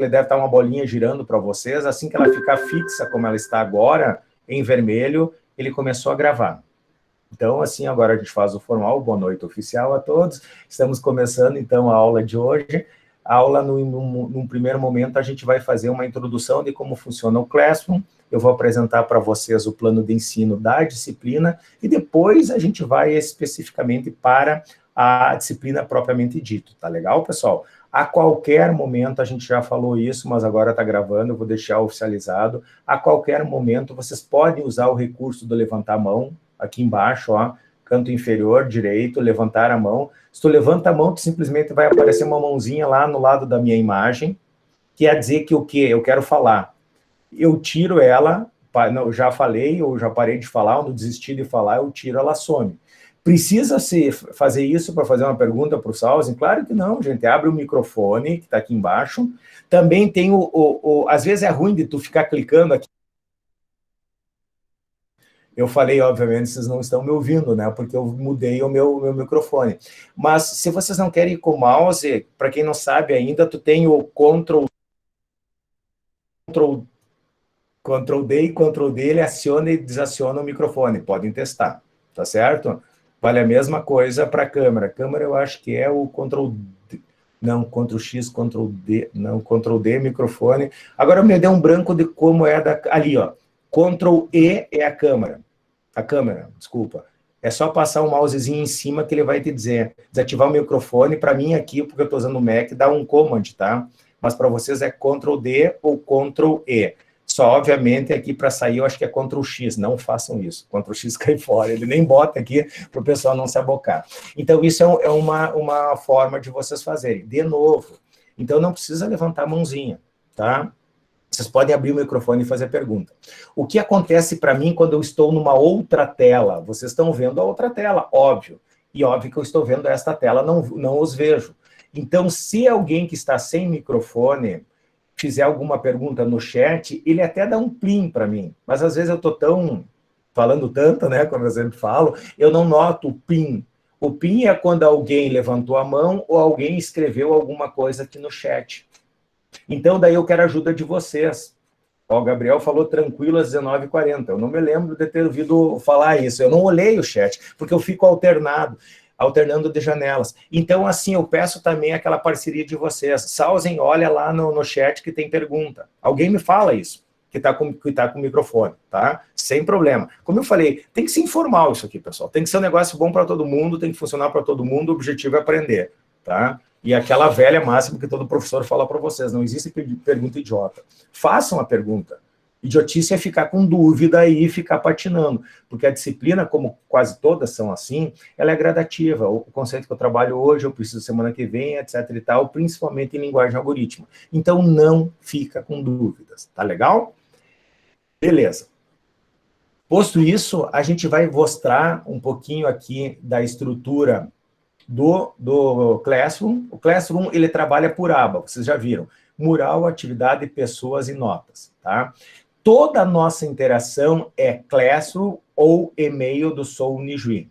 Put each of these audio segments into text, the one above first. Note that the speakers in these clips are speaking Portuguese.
ele deve estar uma bolinha girando para vocês, assim que ela ficar fixa como ela está agora, em vermelho, ele começou a gravar. Então, assim, agora a gente faz o formal, boa noite oficial a todos, estamos começando, então, a aula de hoje. A aula, num primeiro momento, a gente vai fazer uma introdução de como funciona o Classroom, eu vou apresentar para vocês o plano de ensino da disciplina, e depois a gente vai especificamente para a disciplina propriamente dita, tá legal, pessoal? A qualquer momento, a gente já falou isso, mas agora está gravando, eu vou deixar oficializado, a qualquer momento vocês podem usar o recurso do levantar a mão, aqui embaixo, ó, canto inferior direito, levantar a mão. Se tu levanta a mão, tu simplesmente vai aparecer uma mãozinha lá no lado da minha imagem, que quer dizer que o quê? Eu quero falar. Eu tiro ela, não, já falei, ou já parei de falar, ou não desisti de falar, eu tiro, ela some. Precisa fazer isso para fazer uma pergunta para o Salzen? Claro que não, gente. Abre o microfone, que está aqui embaixo. Também tem às vezes é ruim de tu ficar clicando aqui. Eu falei, obviamente, vocês não estão me ouvindo, né? Porque eu mudei o meu microfone. Mas se vocês não querem ir com o mouse, para quem não sabe ainda, tu tem o Ctrl D e Ctrl D, ele aciona e desaciona o microfone. Podem testar, tá certo? Vale a mesma coisa para a câmera. A câmera eu acho que é o Ctrl D. Não, Ctrl X, Ctrl D, não, Ctrl D, microfone. Agora me deu um branco de como é ali, ó. Ctrl E é a câmera. A câmera, desculpa. É só passar um mousezinho em cima que ele vai te dizer. Desativar o microfone, para mim aqui, porque eu estou usando o Mac, dá um command, tá? Mas para vocês é Ctrl D ou Ctrl E. Só, obviamente, aqui para sair, eu acho que é Ctrl X. Não façam isso. Ctrl X cai fora. Ele nem bota aqui para o pessoal não se abocar. Então, isso é uma forma de vocês fazerem. De novo. Então, não precisa levantar a mãozinha, tá? Vocês podem abrir o microfone e fazer a pergunta. O que acontece para mim quando eu estou numa outra tela? Vocês estão vendo a outra tela, óbvio. E óbvio que eu estou vendo esta tela, não os vejo. Então, se alguém que está sem microfone fizer alguma pergunta no chat, ele até dá um plim para mim. Mas às vezes eu estou falando tanto, né, como eu sempre falo, eu não noto o plim. O plim é quando alguém levantou a mão ou alguém escreveu alguma coisa aqui no chat. Então, daí eu quero a ajuda de vocês. Ó, o Gabriel falou tranquilo às 19h40. Eu não me lembro de ter ouvido falar isso. Eu não olhei o chat, porque eu fico alternando de janelas. Então, assim, eu peço também aquela parceria de vocês. Salzen, olha lá no chat que tem pergunta. Alguém me fala isso, que está com o microfone, tá? Sem problema. Como eu falei, tem que ser informal isso aqui, pessoal. Tem que ser um negócio bom para todo mundo, tem que funcionar para todo mundo, o objetivo é aprender, tá? E aquela velha máxima que todo professor fala para vocês, não existe pergunta idiota. Façam a pergunta. Idiotice é ficar com dúvida e ficar patinando, porque a disciplina, como quase todas são assim, ela é gradativa. O conceito que eu trabalho hoje, eu preciso semana que vem, etc e tal, principalmente em linguagem algoritmo. Então, não fica com dúvidas, tá legal? Beleza. Posto isso, a gente vai mostrar um pouquinho aqui da estrutura do Classroom. O Classroom, ele trabalha por aba, vocês já viram. Mural, atividade, pessoas e notas, tá? Toda a nossa interação é Classroom ou e-mail do Sou Unijuí.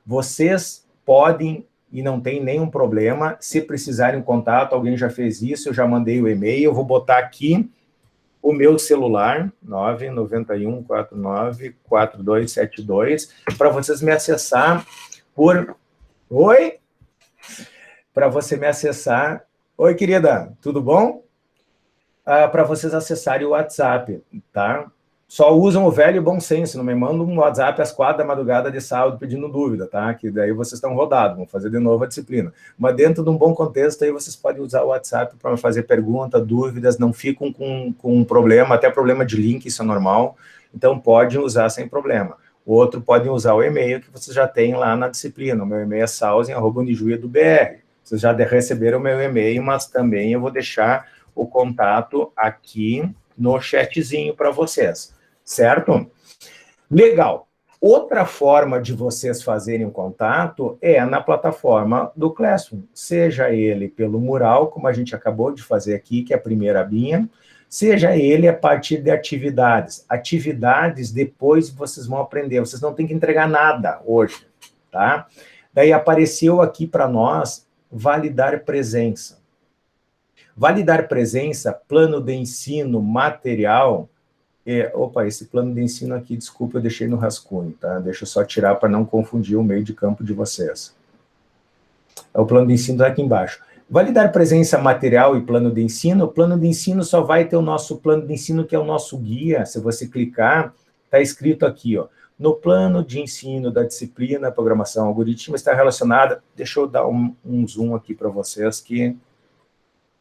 Vocês podem, e não tem nenhum problema, se precisarem um contato, alguém já fez isso, eu já mandei o e-mail, eu vou botar aqui o meu celular, 991494272, para vocês me acessar por... Oi? Para você me acessar. Oi, querida, tudo bom? Para vocês acessarem o WhatsApp, tá? Só usam o velho bom senso, não me mandam um WhatsApp às 4h de sábado pedindo dúvida, tá? Que daí vocês estão rodados, vão fazer de novo a disciplina. Mas dentro de um bom contexto, aí vocês podem usar o WhatsApp para fazer pergunta, dúvidas, não ficam com um problema, até problema de link, isso é normal. Então, podem usar sem problema. O outro podem usar o e-mail que vocês já têm lá na disciplina. O meu e-mail é salzen@unijuí.br. Vocês já receberam o meu e-mail, mas também eu vou deixar o contato aqui no chatzinho para vocês, certo? Legal. Outra forma de vocês fazerem um contato é na plataforma do Classroom, seja ele pelo mural, como a gente acabou de fazer aqui, que é a primeira abinha, seja ele a partir de atividades. Atividades, depois vocês vão aprender, vocês não têm que entregar nada hoje, tá? Daí apareceu aqui para nós validar presença. Validar presença, plano de ensino, material... Opa, esse plano de ensino aqui, desculpa, eu deixei no rascunho, tá? Deixa eu só tirar para não confundir o meio de campo de vocês. O plano de ensino está aqui embaixo. Validar presença, material e plano de ensino. O plano de ensino só vai ter o nosso plano de ensino, que é o nosso guia. Se você clicar, está escrito aqui, ó. No plano de ensino da disciplina Programação Algoritmo está relacionada... Deixa eu dar um zoom aqui para vocês, que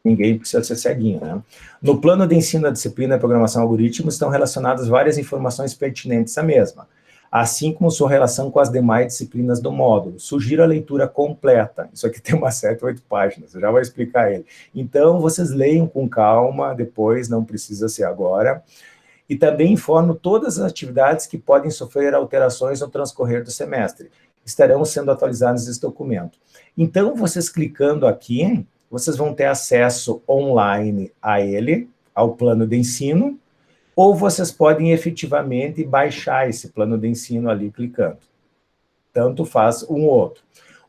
ninguém precisa ser ceguinho, né? No plano de ensino da disciplina Programação Algoritmo estão relacionadas várias informações pertinentes à mesma, assim como sua relação com as demais disciplinas do módulo. Sugiro a leitura completa. Isso aqui tem umas 7, 8 páginas, eu já vou explicar ele. Então, vocês leiam com calma, depois, não precisa ser agora. E também informo todas as atividades que podem sofrer alterações no transcorrer do semestre. Estarão sendo atualizadas nesse documento. Então, vocês clicando aqui, vocês vão ter acesso online a ele, ao plano de ensino, ou vocês podem efetivamente baixar esse plano de ensino ali clicando. Tanto faz um ou outro.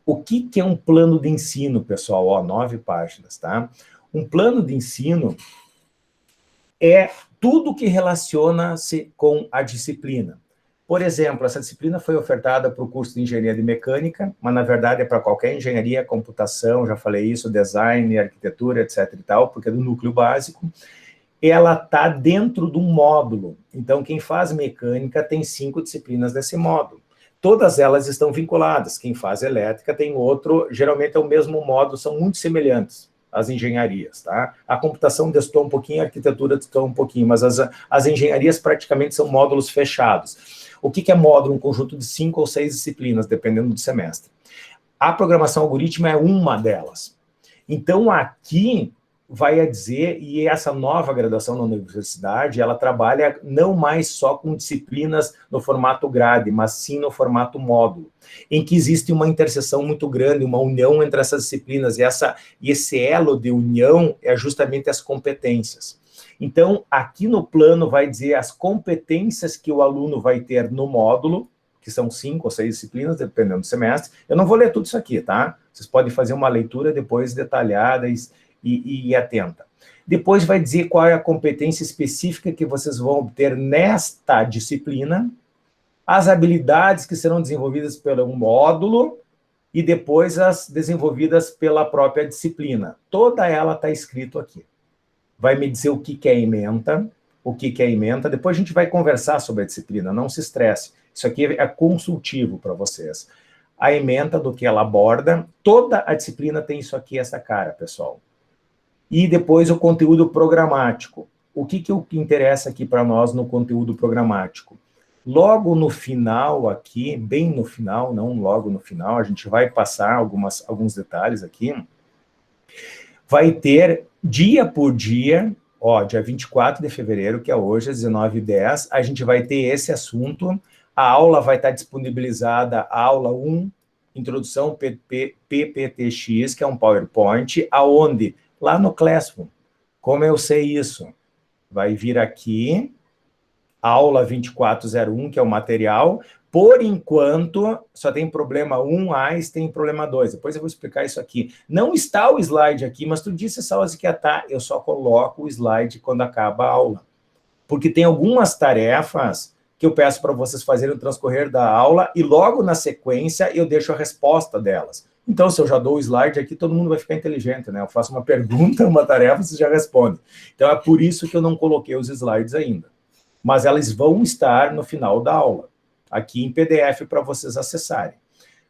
O que é um plano de ensino, pessoal? Ó, 9 páginas, tá? Um plano de ensino é tudo que relaciona-se com a disciplina. Por exemplo, essa disciplina foi ofertada para o curso de Engenharia de Mecânica, mas, na verdade, é para qualquer engenharia, computação, já falei isso, design, arquitetura, etc. e tal, porque é do núcleo básico. Ela está dentro de um módulo. Então, quem faz mecânica tem 5 disciplinas desse módulo. Todas elas estão vinculadas. Quem faz elétrica tem outro, geralmente é o mesmo módulo, são muito semelhantes às engenharias, tá? A computação destoa um pouquinho, a arquitetura destoa um pouquinho, mas as engenharias praticamente são módulos fechados. O que é módulo? Um conjunto de 5 ou 6 disciplinas, dependendo do semestre. A programação algoritmo é uma delas. Então, aqui vai a dizer, e essa nova graduação na universidade, ela trabalha não mais só com disciplinas no formato grade, mas sim no formato módulo, em que existe uma interseção muito grande, uma união entre essas disciplinas, e esse elo de união é justamente as competências. Então, aqui no plano vai dizer as competências que o aluno vai ter no módulo, que são 5 ou 6 disciplinas, dependendo do semestre. Eu não vou ler tudo isso aqui, tá? Vocês podem fazer uma leitura depois detalhada e atenta. Depois vai dizer qual é a competência específica que vocês vão obter nesta disciplina, as habilidades que serão desenvolvidas pelo módulo e depois as desenvolvidas pela própria disciplina. Toda ela está escrito aqui. Vai me dizer o que é ementa, depois a gente vai conversar sobre a disciplina, não se estresse. Isso aqui é consultivo para vocês. A ementa do que ela aborda, toda a disciplina tem isso aqui, essa cara, pessoal. E depois o conteúdo programático. O que interessa aqui para nós no conteúdo programático? Logo no final aqui, bem no final, não logo no final, a gente vai passar alguns detalhes aqui. Vai ter, dia por dia, ó, dia 24 de fevereiro, que é hoje, às 19h10, a gente vai ter esse assunto. A aula vai estar disponibilizada, a aula 1, Introdução PPTX, que é um PowerPoint, aonde? Lá no Classroom. Como eu sei isso? Vai vir aqui, aula 2401, que é o material. Por enquanto, só tem problema 1, tem problema 2. Depois eu vou explicar isso aqui. Não está o slide aqui, mas tu disse, Salsi, que ia estar. Eu só coloco o slide quando acaba a aula. Porque tem algumas tarefas que eu peço para vocês fazerem no transcorrer da aula e logo na sequência eu deixo a resposta delas. Então, se eu já dou o slide aqui, todo mundo vai ficar inteligente, né? Eu faço uma pergunta, uma tarefa, vocês já respondem. Então, é por isso que eu não coloquei os slides ainda. Mas elas vão estar no final da aula, aqui em PDF para vocês acessarem.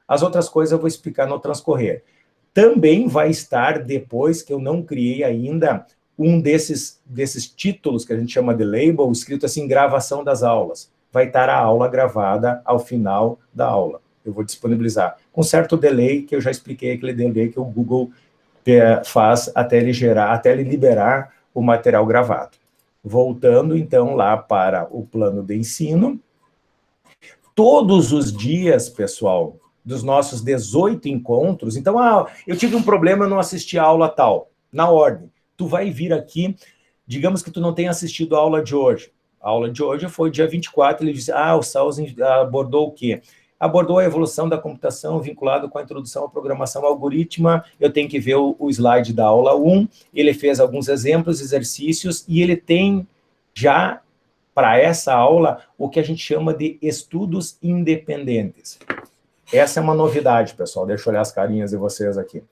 As outras coisas eu vou explicar no transcorrer. Também vai estar, depois que eu não criei ainda, um desses títulos que a gente chama de label, escrito assim, gravação das aulas. Vai estar a aula gravada ao final da aula. Eu vou disponibilizar. Com certo delay, que eu já expliquei, aquele delay que o Google faz até ele liberar o material gravado. Voltando, então, lá para o plano de ensino. Todos os dias, pessoal, dos nossos 18 encontros, então, eu tive um problema, eu não assisti a aula tal, na ordem. Tu vai vir aqui, digamos que tu não tenha assistido a aula de hoje. A aula de hoje foi dia 24, ele disse, o Salsi abordou o quê? abordou a evolução da computação vinculado com a introdução à programação algorítmica. Eu tenho que ver o slide da aula 1, ele fez alguns exemplos, exercícios, e ele tem já, para essa aula, o que a gente chama de estudos independentes. Essa é uma novidade, pessoal, deixa eu olhar as carinhas de vocês aqui.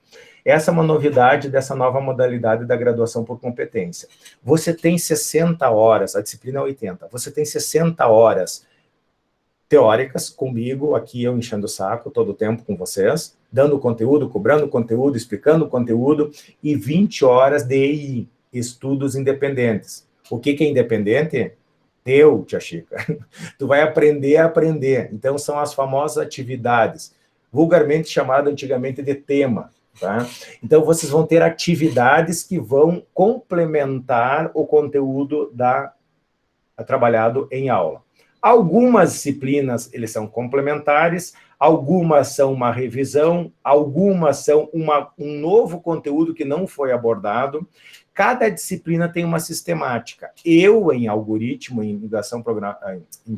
Essa é uma novidade dessa nova modalidade da graduação por competência. Você tem 60 horas, a disciplina é 80, você tem 60 horas teóricas comigo, aqui eu enchendo o saco todo o tempo com vocês, dando conteúdo, cobrando conteúdo, explicando conteúdo, e 20 horas de EI, estudos independentes. O que é independente? Eu, tia Chica. Tu vai aprender a aprender. Então, são as famosas atividades, vulgarmente chamada antigamente de tema. Tá? Então, vocês vão ter atividades que vão complementar o conteúdo trabalhado em aula. Algumas disciplinas, eles são complementares, algumas são uma revisão, algumas são um novo conteúdo que não foi abordado. Cada disciplina tem uma sistemática. Eu, em algoritmo, em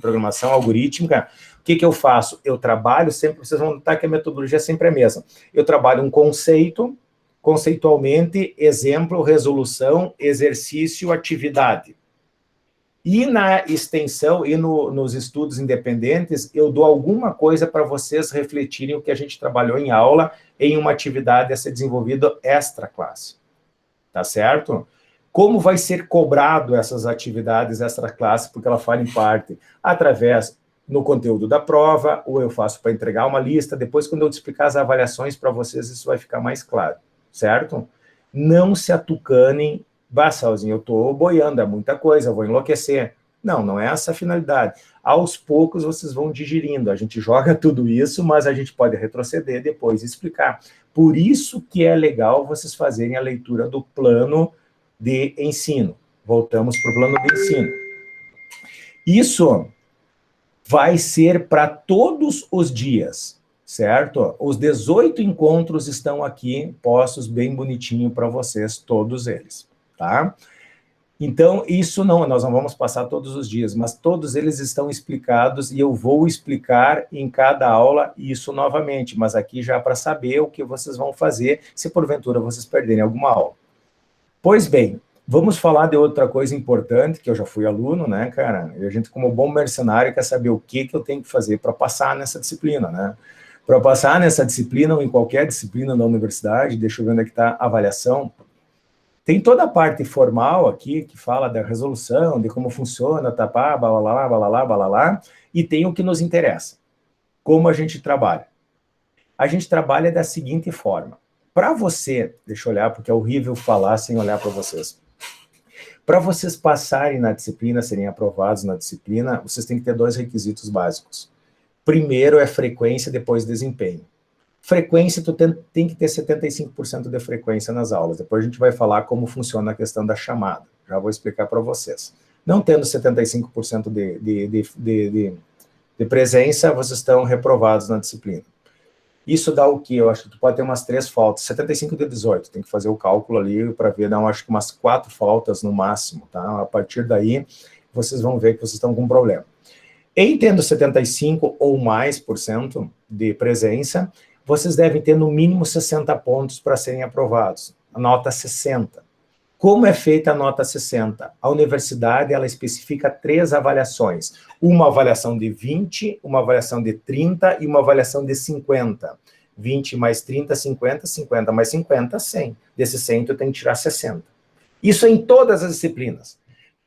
programação algorítmica, o que eu faço? Eu trabalho sempre, vocês vão notar que a metodologia sempre é a mesma. Eu trabalho um conceito, conceitualmente, exemplo, resolução, exercício, atividade. E na extensão e nos estudos independentes, eu dou alguma coisa para vocês refletirem o que a gente trabalhou em aula em uma atividade a ser desenvolvida extra classe. Tá certo? Como vai ser cobrado essas atividades extra classe, porque ela fazem parte através no conteúdo da prova, ou eu faço para entregar uma lista, depois quando eu te explicar as avaliações para vocês, isso vai ficar mais claro, certo? Não se atucanem. Salzinho, eu estou boiando, é muita coisa, eu vou enlouquecer. Não, não é essa a finalidade. Aos poucos vocês vão digerindo, a gente joga tudo isso, mas a gente pode retroceder depois e explicar. Por isso que é legal vocês fazerem a leitura do plano de ensino. Voltamos para o plano de ensino. Isso vai ser para todos os dias, certo? Os 18 encontros estão aqui, postos bem bonitinho para vocês, todos eles. Tá? Então, isso não, nós não vamos passar todos os dias, mas todos eles estão explicados e eu vou explicar em cada aula isso novamente, mas aqui já para saber o que vocês vão fazer se porventura vocês perderem alguma aula. Pois bem, vamos falar de outra coisa importante, que eu já fui aluno, né, cara? E a gente, como bom mercenário, quer saber o que eu tenho que fazer para passar nessa disciplina, né? Para passar nessa disciplina ou em qualquer disciplina da universidade, deixa eu ver onde é que está a avaliação. Tem toda a parte formal aqui, que fala da resolução, de como funciona, tapá, balalá, balalá, balalá, e tem o que nos interessa, como a gente trabalha. A gente trabalha da seguinte forma. Para você, deixa eu olhar, porque é horrível falar sem olhar para vocês. Para vocês passarem na disciplina, serem aprovados na disciplina, vocês têm que ter 2 requisitos básicos. Primeiro é frequência, depois desempenho. Frequência, tu tem que ter 75% de frequência nas aulas. Depois a gente vai falar como funciona a questão da chamada. Já vou explicar para vocês. Não tendo 75% de presença, vocês estão reprovados na disciplina. Isso dá o quê? Eu acho que tu pode ter umas 3 faltas. 75 de 18, tem que fazer o cálculo ali para ver, dá, acho que umas 4 faltas no máximo, tá? A partir daí, vocês vão ver que vocês estão com um problema. Em tendo 75 ou mais por cento de presença, vocês devem ter no mínimo 60 pontos para serem aprovados, a nota 60. Como é feita a nota 60? A universidade, ela especifica 3 avaliações. Uma avaliação de 20, uma avaliação de 30 e uma avaliação de 50. 20 mais 30, 50, 50 mais 50, 100. Desses 100, tu tem que tirar 60. Isso em todas as disciplinas.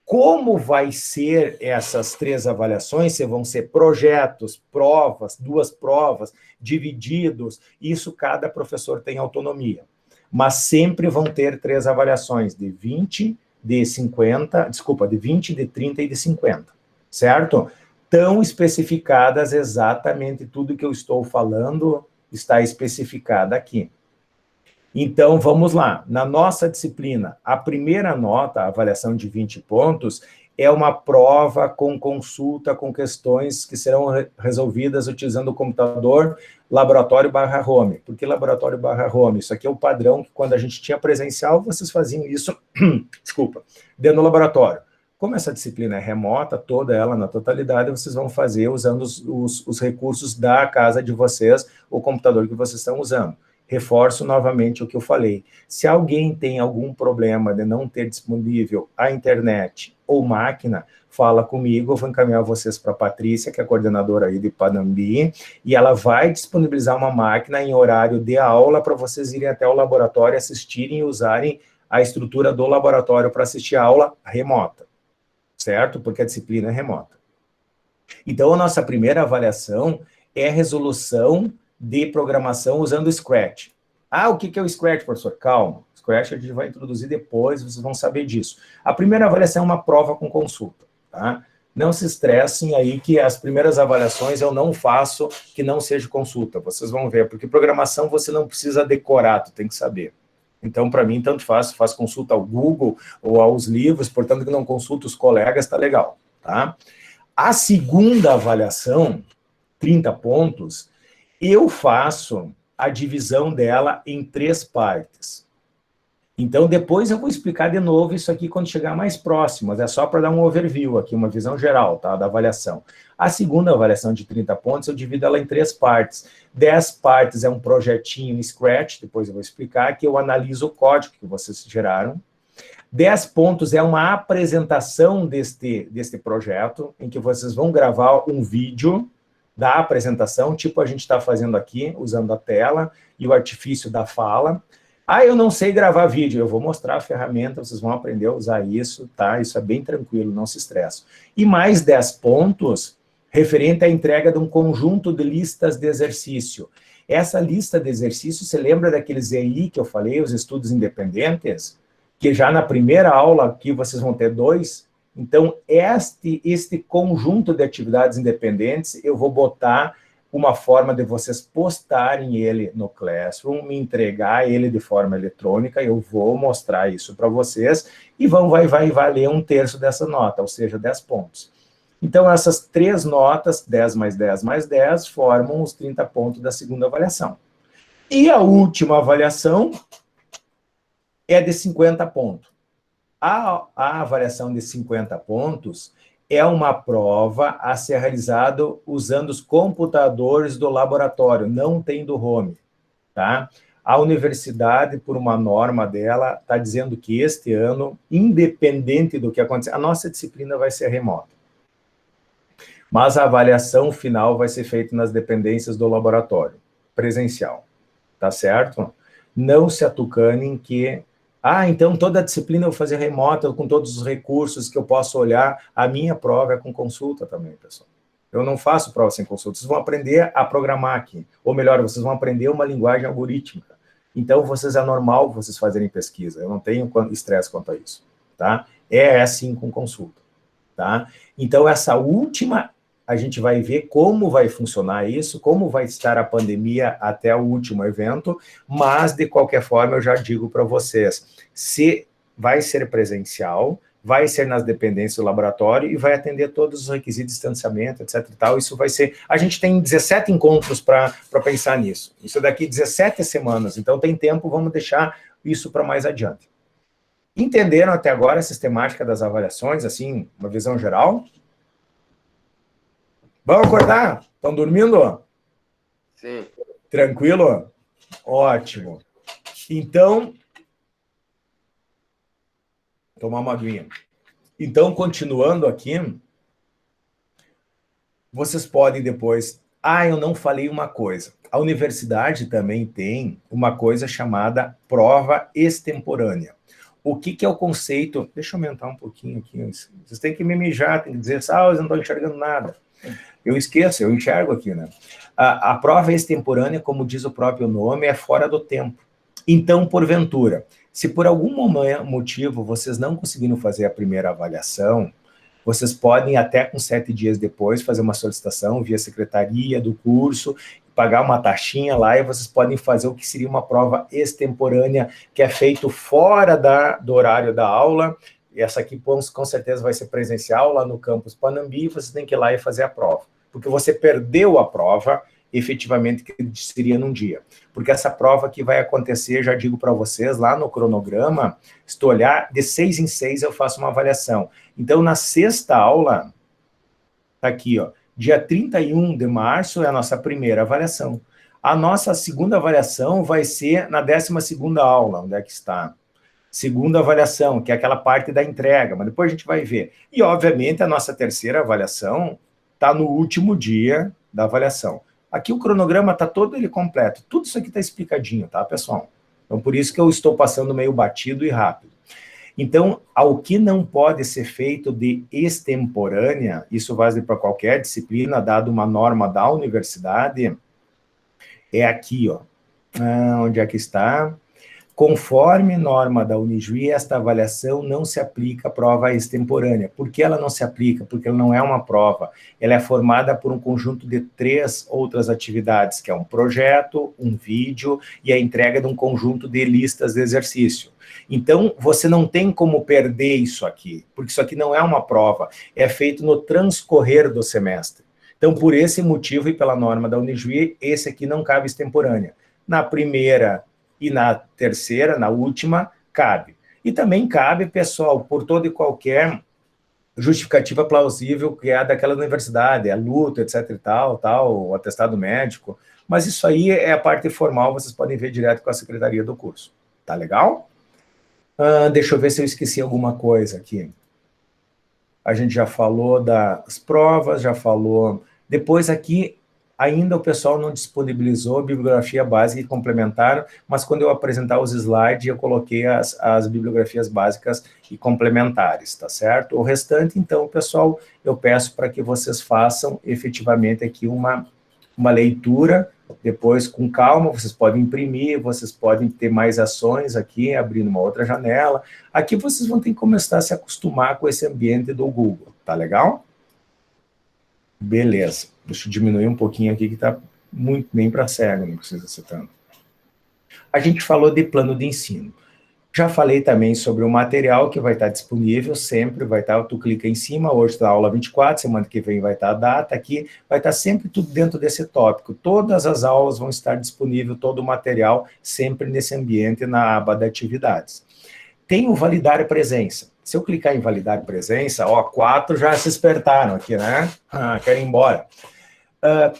Como vai ser essas 3 avaliações? Se vão ser projetos, provas, 2 provas, divididos, isso cada professor tem autonomia. Mas sempre vão ter 3 avaliações, de 20, de 50, desculpa, de 20, de 30 e de 50, certo? Tão especificadas exatamente tudo que eu estou falando está especificado aqui. Então, vamos lá. Na nossa disciplina, a primeira nota, a avaliação de 20 pontos, é uma prova com consulta, com questões que serão resolvidas utilizando o computador, laboratório/home. Por que laboratório/home? Isso aqui é o padrão que quando a gente tinha presencial, vocês faziam isso, desculpa, dentro do laboratório. Como essa disciplina é remota, toda ela na totalidade, vocês vão fazer usando os recursos da casa de vocês, o computador que vocês estão usando. Reforço novamente o que eu falei. Se alguém tem algum problema de não ter disponível a internet ou máquina, fala comigo, eu vou encaminhar vocês para a Patrícia, que é a coordenadora aí de Panambi, e ela vai disponibilizar uma máquina em horário de aula para vocês irem até o laboratório, assistirem e usarem a estrutura do laboratório para assistir a aula remota, certo? Porque a disciplina é remota. Então, a nossa primeira avaliação é a resolução de programação usando o Scratch. Ah, o que é o Scratch, professor? Calma, o Scratch a gente vai introduzir depois, vocês vão saber disso. A primeira avaliação é uma prova com consulta, tá? Não se estressem aí que as primeiras avaliações eu não faço que não seja consulta, vocês vão ver, porque programação você não precisa decorar, tu tem que saber. Então, para mim, tanto faz consulta ao Google ou aos livros, portanto, que não consulta os colegas, tá legal, tá? A segunda avaliação, 30 pontos, eu faço a divisão dela em 3 partes. Então, depois eu vou explicar de novo isso aqui quando chegar mais próximo, mas é só para dar um overview aqui, uma visão geral, tá, da avaliação. A segunda avaliação de 30 pontos, eu divido ela em 3 partes. 10 partes é um projetinho em Scratch, depois eu vou explicar, que eu analiso o código que vocês geraram. 10 pontos é uma apresentação deste projeto, em que vocês vão gravar um vídeo da apresentação, tipo a gente está fazendo aqui, usando a tela e o artifício da fala. Ah, eu não sei gravar vídeo, eu vou mostrar a ferramenta, vocês vão aprender a usar isso, tá? Isso é bem tranquilo, não se estresse. E mais 10 pontos, referente à entrega de um conjunto de listas de exercício. Essa lista de exercício, você lembra daqueles EI que eu falei, os estudos independentes? Que já na primeira aula aqui vocês vão ter 2. Então, este conjunto de atividades independentes, eu vou botar uma forma de vocês postarem ele no Classroom, me entregar ele de forma eletrônica, eu vou mostrar isso para vocês, e vai valer 1/3 dessa nota, ou seja, 10 pontos. Então, essas 3 notas, 10 mais 10 mais 10, formam os 30 pontos da segunda avaliação. E a última avaliação é de 50 pontos. A avaliação de 50 pontos é uma prova a ser realizada usando os computadores do laboratório, não tem do home, tá? A universidade, por uma norma dela, está dizendo que este ano, independente do que acontecer, a nossa disciplina vai ser remota. Mas a avaliação final vai ser feita nas dependências do laboratório, presencial, tá certo? Não se atucanem que então toda a disciplina eu vou fazer remota, com todos os recursos que eu posso olhar. A minha prova é com consulta também, pessoal. Eu não faço prova sem consulta. Vocês vão aprender a programar aqui. Ou melhor, vocês vão aprender uma linguagem algorítmica. Então, é normal vocês fazerem pesquisa. Eu não tenho estresse quanto a isso, tá? É assim com consulta, tá? Então, essa última, a gente vai ver como vai funcionar isso, como vai estar a pandemia até o último evento, mas, de qualquer forma, eu já digo para vocês, se vai ser presencial, vai ser nas dependências do laboratório e vai atender todos os requisitos de distanciamento, etc. e tal. Isso vai ser... A gente tem 17 encontros para pensar nisso. Isso daqui 17 semanas, então tem tempo, vamos deixar isso para mais adiante. Entenderam até agora a sistemática das avaliações, assim, uma visão geral? Vamos acordar? Estão dormindo? Sim. Tranquilo? Ótimo. Então, tomar uma aguinha. Então, continuando aqui, vocês podem depois... eu não falei uma coisa. A universidade também tem uma coisa chamada prova extemporânea. O que é o conceito? Deixa eu aumentar um pouquinho aqui. Vocês têm que me mijar, tem que dizer, eu não estou enxergando nada. Eu esqueço, eu enxergo aqui, né? A prova extemporânea, como diz o próprio nome, é fora do tempo. Então, porventura, se por algum motivo vocês não conseguiram fazer a primeira avaliação, vocês podem, até com 7 dias depois, fazer uma solicitação via secretaria do curso, pagar uma taxinha lá, e vocês podem fazer o que seria uma prova extemporânea, que é feito fora do horário da aula. E essa aqui, com certeza, vai ser presencial lá no campus Panambi, e você tem que ir lá e fazer a prova. Porque você perdeu a prova efetivamente que seria num dia. Porque essa prova que vai acontecer, já digo para vocês, lá no cronograma, se tu olhar, de 6 em 6 eu faço uma avaliação. Então, na sexta aula, tá aqui, ó, dia 31 de março é a nossa primeira avaliação. A nossa segunda avaliação vai ser na 12ª aula, onde é que está? Segunda avaliação, que é aquela parte da entrega, mas depois a gente vai ver. E, obviamente, a nossa terceira avaliação está no último dia da avaliação. Aqui o cronograma está todo ele completo. Tudo isso aqui está explicadinho, tá, pessoal? Então, por isso que eu estou passando meio batido e rápido. Então, ao que não pode ser feito de extemporânea, isso vale para qualquer disciplina, dado uma norma da universidade, é aqui, ó. Onde é que está? Conforme norma da Unijuí, esta avaliação não se aplica à prova extemporânea. Por que ela não se aplica? Porque ela não é uma prova. Ela é formada por um conjunto de 3 outras atividades, que é um projeto, um vídeo e a entrega de um conjunto de listas de exercício. Então, você não tem como perder isso aqui, porque isso aqui não é uma prova, é feito no transcorrer do semestre. Então, por esse motivo e pela norma da Unijuí, esse aqui não cabe extemporânea. Na primeira e na terceira, na última, cabe. E também cabe, pessoal, por toda e qualquer justificativa plausível que é a daquela universidade, a luta, etc e tal, o atestado médico, mas isso aí é a parte formal, vocês podem ver direto com a secretaria do curso. Tá legal? Deixa eu ver se eu esqueci alguma coisa aqui. A gente já falou das provas, já falou... Depois aqui, ainda o pessoal não disponibilizou bibliografia básica e complementar, mas quando eu apresentar os slides, eu coloquei as bibliografias básicas e complementares, tá certo? O restante, então, pessoal, eu peço para que vocês façam efetivamente aqui uma leitura, depois com calma, vocês podem imprimir, vocês podem ter mais ações aqui, abrindo uma outra janela. Aqui vocês vão ter que começar a se acostumar com esse ambiente do Google, tá legal? Beleza, deixa eu diminuir um pouquinho aqui, que está muito bem para cego, não precisa ser tanto. A gente falou de plano de ensino. Já falei também sobre o material que vai estar disponível, sempre vai estar, tu clica em cima, hoje está a aula 24, semana que vem vai estar a data aqui, vai estar sempre tudo dentro desse tópico. Todas as aulas vão estar disponível, todo o material, sempre nesse ambiente, na aba de atividades. Tem o validar presença. Se eu clicar em validar presença, ó, 4 já se espertaram aqui, né? Querem ir embora.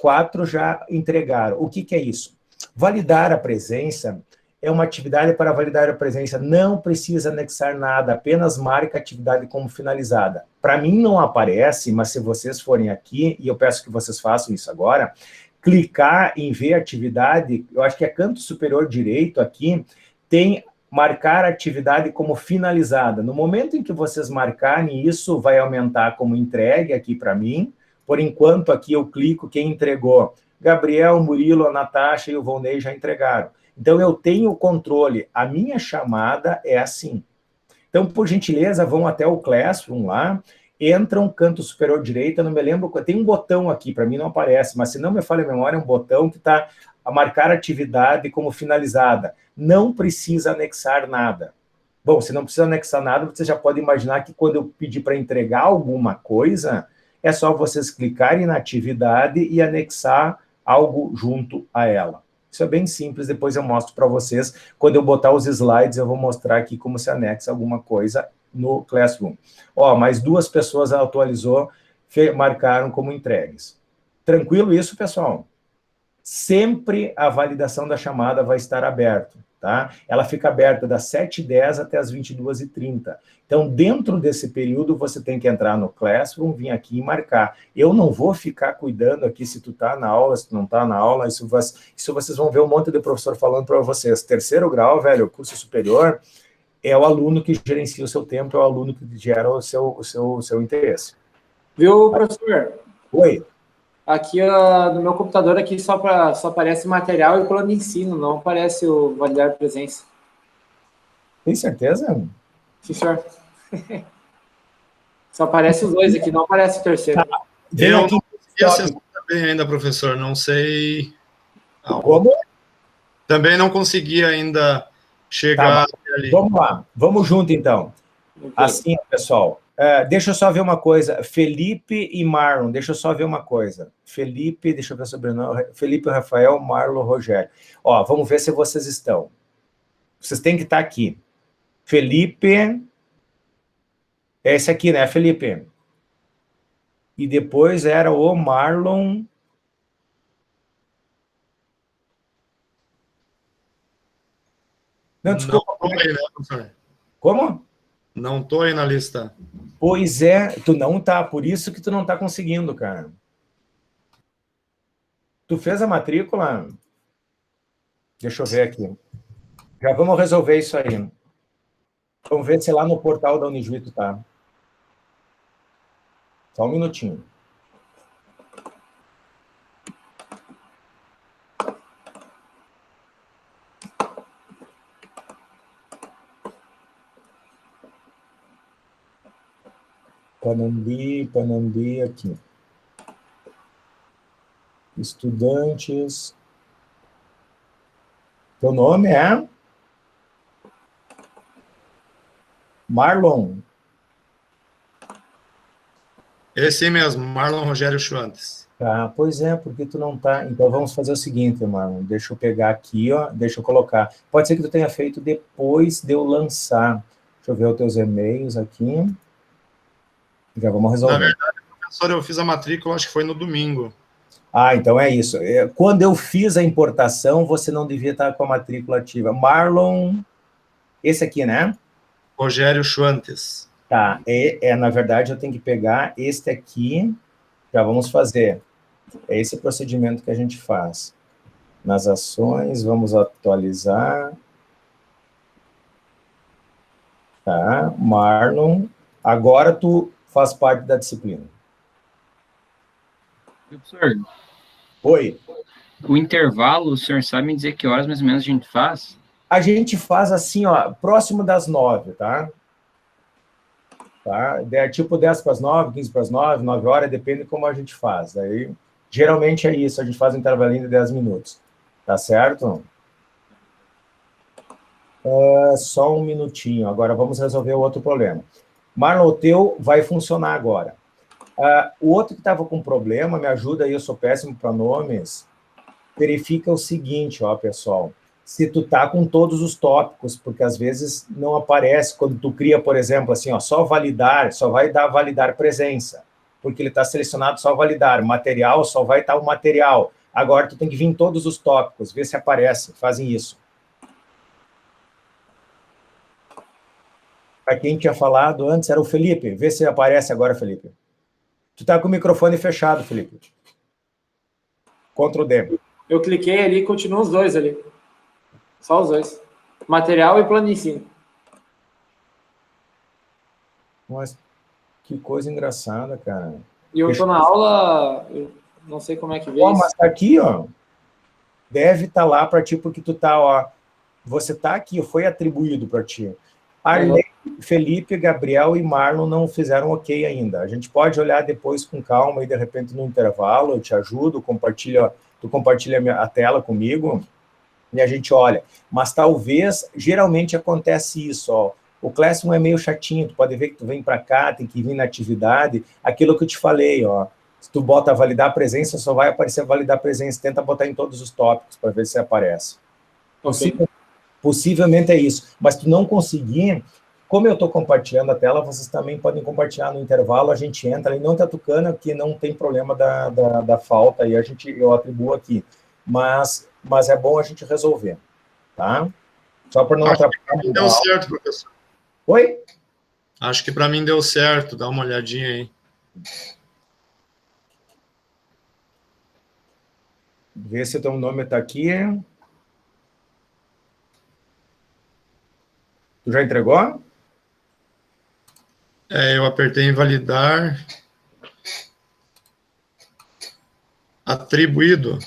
4 já entregaram. O que é isso? Validar a presença é uma atividade para validar a presença. Não precisa anexar nada, apenas marca a atividade como finalizada. Para mim não aparece, mas se vocês forem aqui, e eu peço que vocês façam isso agora, clicar em ver atividade, eu acho que é canto superior direito aqui, tem marcar a atividade como finalizada. No momento em que vocês marcarem, isso vai aumentar como entregue aqui para mim. Por enquanto, aqui eu clico quem entregou. Gabriel, Murilo, a Natasha e o Volney já entregaram. Então, eu tenho o controle. A minha chamada é assim. Então, por gentileza, vão até o Classroom lá, entram canto superior direito, eu não me lembro, tem um botão aqui, para mim não aparece, mas se não me falha a memória, é um botão que está a marcar a atividade como finalizada. Não precisa anexar nada. Bom, se não precisa anexar nada, você já pode imaginar que quando eu pedir para entregar alguma coisa, é só vocês clicarem na atividade e anexar algo junto a ela. Isso é bem simples, depois eu mostro para vocês. Quando eu botar os slides, eu vou mostrar aqui como se anexa alguma coisa no Classroom. Ó, mais 2 pessoas atualizou, marcaram como entregues. Tranquilo isso, pessoal? Sempre a validação da chamada vai estar aberta, tá? Ela fica aberta das 7h10 até as 22h30. Então, dentro desse período, você tem que entrar no Classroom, vir aqui e marcar. Eu não vou ficar cuidando aqui se tu tá na aula, se tu não tá na aula, isso vocês vão ver um monte de professor falando para vocês. 3º grau, velho, curso superior, é o aluno que gerencia o seu tempo, é o aluno que gera o seu interesse. Viu, professor? Oi. Aqui no meu computador aqui só aparece material e plano de ensino, não aparece o validar presença. Tem certeza? Sim, senhor. Só aparece os 2 aqui, não aparece o 3º. Tá. Eu não consegui acessar também ainda, professor, não sei... Como? Também não consegui ainda chegar ali. Vamos lá, vamos junto então. Assim, pessoal, Deixa eu só ver uma coisa. Felipe e Marlon, deixa eu só ver uma coisa. Felipe, deixa eu ver o sobrenome. Felipe, Rafael, Marlon, Rogério. Ó, vamos ver se vocês estão. Vocês têm que estar aqui. Felipe, é esse aqui, né, Felipe? E depois era o Marlon. Não, desculpa. Não tô aí, né, professor? Como? Não tô aí na lista. Pois é, tu não tá, por isso que tu não tá conseguindo, cara. Tu fez a matrícula? Deixa eu ver aqui. Já vamos resolver isso aí. Vamos ver se lá no portal da Unijuí tu tá. Só um minutinho. Panambi, aqui. Estudantes. Teu nome é? Marlon. Esse mesmo, Marlon Rogério Schwantes. Tá, pois é, porque tu não tá. Então vamos fazer o seguinte, Marlon. Deixa eu pegar aqui, ó. Deixa eu colocar. Pode ser que tu tenha feito depois de eu lançar. Deixa eu ver os teus e-mails aqui. Já vamos resolver. Na verdade, professor, eu fiz a matrícula, acho que foi no domingo. Ah, então é isso. Quando eu fiz a importação, você não devia estar com a matrícula ativa. Marlon, esse aqui, né? Rogério Schwantes. Tá, na verdade, eu tenho que pegar este aqui. Já vamos fazer. É esse procedimento que a gente faz. Nas ações, vamos atualizar. Tá, Marlon. Agora tu faz parte da disciplina. Professor, Oi. o intervalo, o senhor sabe me dizer que horas mais ou menos a gente faz? A gente faz assim, ó, próximo das 9, tá? Tá? Tipo 10 para as 9, 15 para as 9, 9 horas, depende de como a gente faz. Daí, geralmente é isso, a gente faz um intervalinho de 10 minutos. Tá certo? Só um minutinho, agora vamos resolver o outro problema. Marlon, o teu vai funcionar agora. O outro que estava com problema, me ajuda aí, eu sou péssimo para nomes, verifica o seguinte, ó, pessoal, se tu tá com todos os tópicos, porque às vezes não aparece, quando tu cria, por exemplo, assim, ó, só validar, só vai dar validar presença, porque ele está selecionado só validar, material, só vai estar o material. Agora tu tem que vir em todos os tópicos, ver se aparece, fazem isso. Para quem tinha falado antes, era o Felipe, vê se aparece agora, Felipe. Tu tá com o microfone fechado, Felipe. Ctrl D. Eu cliquei ali e continuam os dois ali. Só os dois. Material e plano de ensino. Mas que coisa engraçada, cara. E eu tô na aula, eu não sei como é que veio. Mas tá aqui, ó. Deve estar lá para ti, porque tu tá, ó. Você tá aqui, foi atribuído para ti. Arley, Felipe, Gabriel e Marlon não fizeram ok ainda. A gente pode olhar depois com calma e, de repente, no intervalo, eu te ajudo, tu compartilha a tela comigo e a gente olha. Mas talvez, geralmente acontece isso, ó. O Classroom é meio chatinho, tu pode ver que tu vem para cá, tem que vir na atividade, aquilo que eu te falei, ó. Se tu bota validar presença, só vai aparecer validar presença, tenta botar em todos os tópicos para ver se aparece. Possivelmente é isso, mas tu não conseguir, como eu estou compartilhando a tela, vocês também podem compartilhar no intervalo, a gente entra, e não está tocando, que não tem problema da falta, e eu atribuo aqui, mas é bom a gente resolver, tá? Só para não atrapalhar. Deu certo, professor. Oi? Acho que para mim deu certo, dá uma olhadinha aí. Vê se o teu nome está aqui. Tu já entregou? Eu apertei em validar. Atribuído.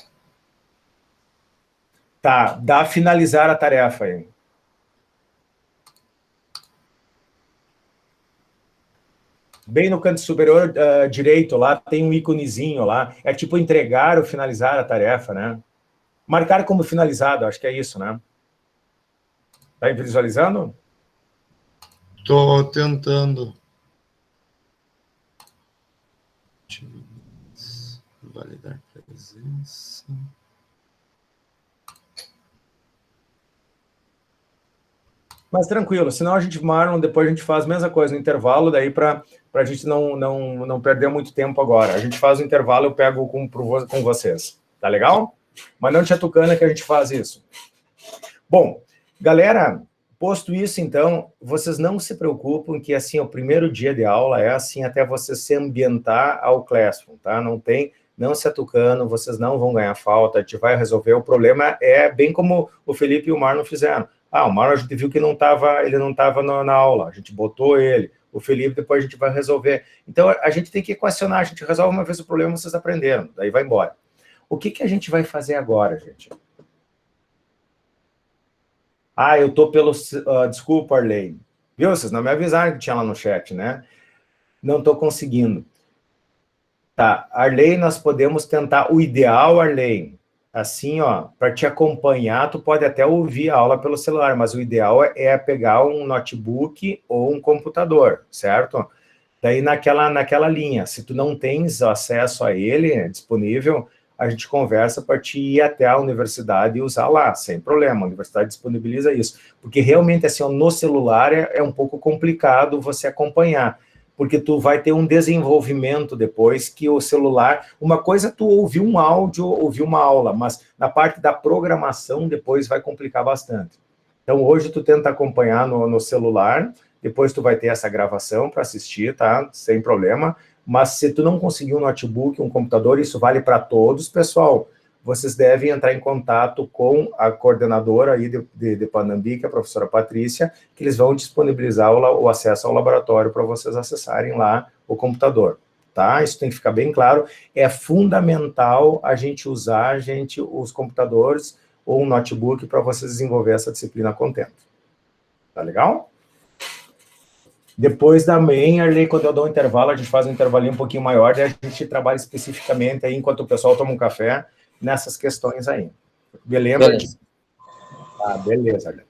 Tá, dá finalizar a tarefa aí. Bem no canto superior direito lá, tem um íconezinho lá. É tipo entregar ou finalizar a tarefa, né? Marcar como finalizado, acho que é isso, né? Tá visualizando? Tô tentando. Validar presença. Mas tranquilo, senão a gente, Marlon, depois a gente faz a mesma coisa no intervalo, daí para a gente não perder muito tempo agora. A gente faz o intervalo, eu pego com vocês. Tá legal? Mas não te atucana que a gente faz isso. Bom, galera, posto isso, então, vocês não se preocupem que, assim, o primeiro dia de aula é assim até você se ambientar ao Classroom, tá? Não se atucando, vocês não vão ganhar falta, a gente vai resolver. O problema é bem como o Felipe e o Marlon fizeram. Ah, o Marlon a gente viu que ele não estava na aula, a gente botou ele. O Felipe depois a gente vai resolver. Então, a gente tem que equacionar, a gente resolve uma vez o problema, vocês aprenderam, daí vai embora. O que a gente vai fazer agora, gente? Ah, eu tô pelo... desculpa, Arlene. Viu? Vocês não me avisaram que tinha lá no chat, né? Não estou conseguindo. Tá, Arlene, nós podemos tentar... O ideal, Arlene, assim, ó, para te acompanhar, tu pode até ouvir a aula pelo celular, mas o ideal é pegar um notebook ou um computador, certo? Daí naquela linha, se tu não tens acesso a ele disponível, a gente conversa para te ir até a universidade e usar lá, sem problema, a universidade disponibiliza isso. Porque realmente, assim, no celular é um pouco complicado você acompanhar, porque tu vai ter um desenvolvimento depois que o celular... Uma coisa é tu ouvir um áudio, ouvir uma aula, mas na parte da programação depois vai complicar bastante. Então, hoje tu tenta acompanhar no celular, depois tu vai ter essa gravação para assistir, tá? Sem problema. Mas se tu não conseguir um notebook, um computador, isso vale para todos, pessoal. Vocês devem entrar em contato com a coordenadora aí de Panambi, que é a professora Patrícia, que eles vão disponibilizar o acesso ao laboratório para vocês acessarem lá o computador, tá? Isso tem que ficar bem claro. É fundamental a gente usar, os computadores ou um notebook para vocês desenvolver essa disciplina com tempo. Tá legal? Depois também, Arley, quando eu dou um intervalo, a gente faz um intervalinho um pouquinho maior, daí a gente trabalha especificamente aí, enquanto o pessoal toma um café, nessas questões aí. Beleza? Tá, beleza.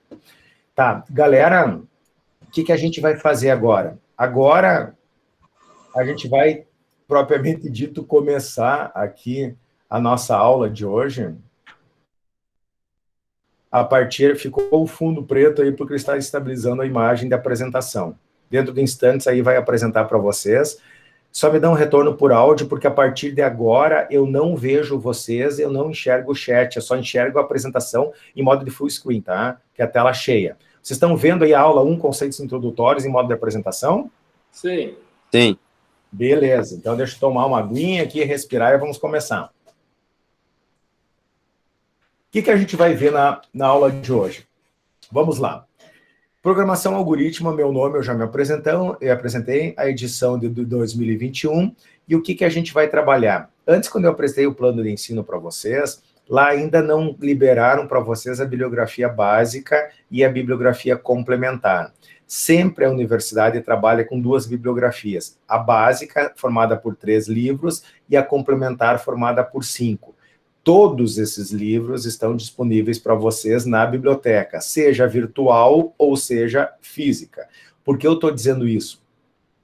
Tá, galera, o que a gente vai fazer agora? Agora, a gente vai, propriamente dito, começar aqui a nossa aula de hoje. A partir, ficou o fundo preto aí, porque está estabilizando a imagem da apresentação. Dentro de instantes, aí vai apresentar para vocês. Só me dá um retorno por áudio, porque a partir de agora eu não vejo vocês, eu não enxergo o chat, eu só enxergo a apresentação em modo de full screen, tá? Que é a tela cheia. Vocês estão vendo aí a aula 1, conceitos introdutórios em modo de apresentação? Sim. Sim. Beleza, então deixa eu tomar uma aguinha aqui, respirar e vamos começar. O que a gente vai ver na aula de hoje? Vamos lá. Programação algoritmo, meu nome, eu já me apresentei, a edição de 2021, e o que a gente vai trabalhar? Antes, quando eu apresentei o plano de ensino para vocês, lá ainda não liberaram para vocês a bibliografia básica e a bibliografia complementar. Sempre a universidade trabalha com 2 bibliografias, a básica, formada por 3 livros, e a complementar, formada por 5. Todos esses livros estão disponíveis para vocês na biblioteca, seja virtual ou seja física. Por que eu estou dizendo isso?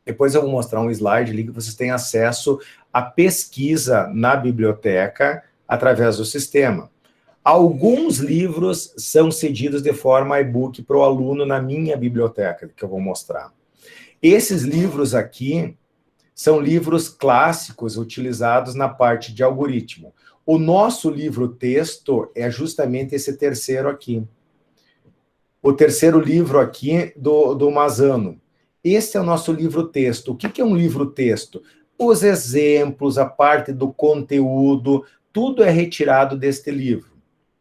Depois eu vou mostrar um slide ali que vocês têm acesso à pesquisa na biblioteca através do sistema. Alguns livros são cedidos de forma e-book para o aluno na minha biblioteca, que eu vou mostrar. Esses livros aqui são livros clássicos utilizados na parte de algoritmo. O nosso livro-texto é justamente esse terceiro aqui. O terceiro livro aqui do Mazzano. Esse é o nosso livro-texto. O que é um livro-texto? Os exemplos, a parte do conteúdo, tudo é retirado deste livro.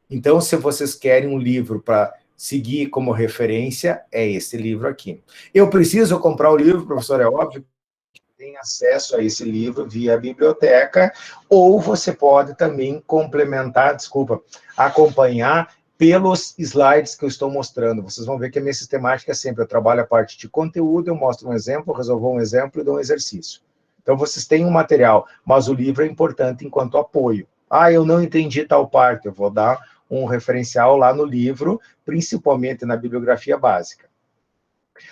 Então, se vocês querem um livro para seguir como referência, é esse livro aqui. Eu preciso comprar o livro, professor, é óbvio. Tem acesso a esse livro via biblioteca, ou você pode também acompanhar pelos slides que eu estou mostrando. Vocês vão ver que a minha sistemática é sempre, eu trabalho a parte de conteúdo, eu mostro um exemplo, resolvo um exemplo e dou um exercício. Então, vocês têm um material, mas o livro é importante enquanto apoio. Ah, eu não entendi tal parte, eu vou dar um referencial lá no livro, principalmente na bibliografia básica.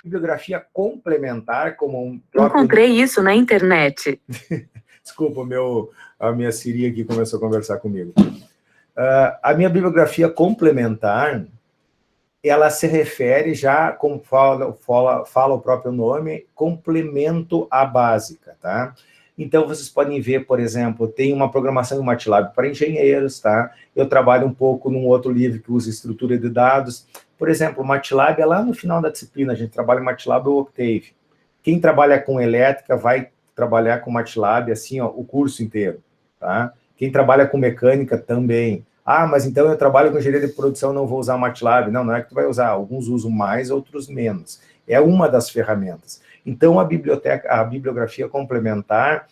Bibliografia complementar, como um próprio... Encontrei isso na internet. Desculpa, a minha Siri aqui começou a conversar comigo. A minha bibliografia complementar, ela se refere já, como fala o próprio nome, complemento à básica, tá? Então, vocês podem ver, por exemplo, tem uma programação em MATLAB para engenheiros, tá? Eu trabalho um pouco num outro livro que usa estrutura de dados. Por exemplo, o MATLAB é lá no final da disciplina, a gente trabalha em MATLAB ou Octave. Quem trabalha com elétrica vai trabalhar com MATLAB, assim, ó, o curso inteiro, tá? Quem trabalha com mecânica também. Ah, mas então eu trabalho com engenharia de produção, não vou usar o MATLAB. Não, não é que tu vai usar. Alguns usam mais, outros menos. É uma das ferramentas. Então, a bibliografia complementar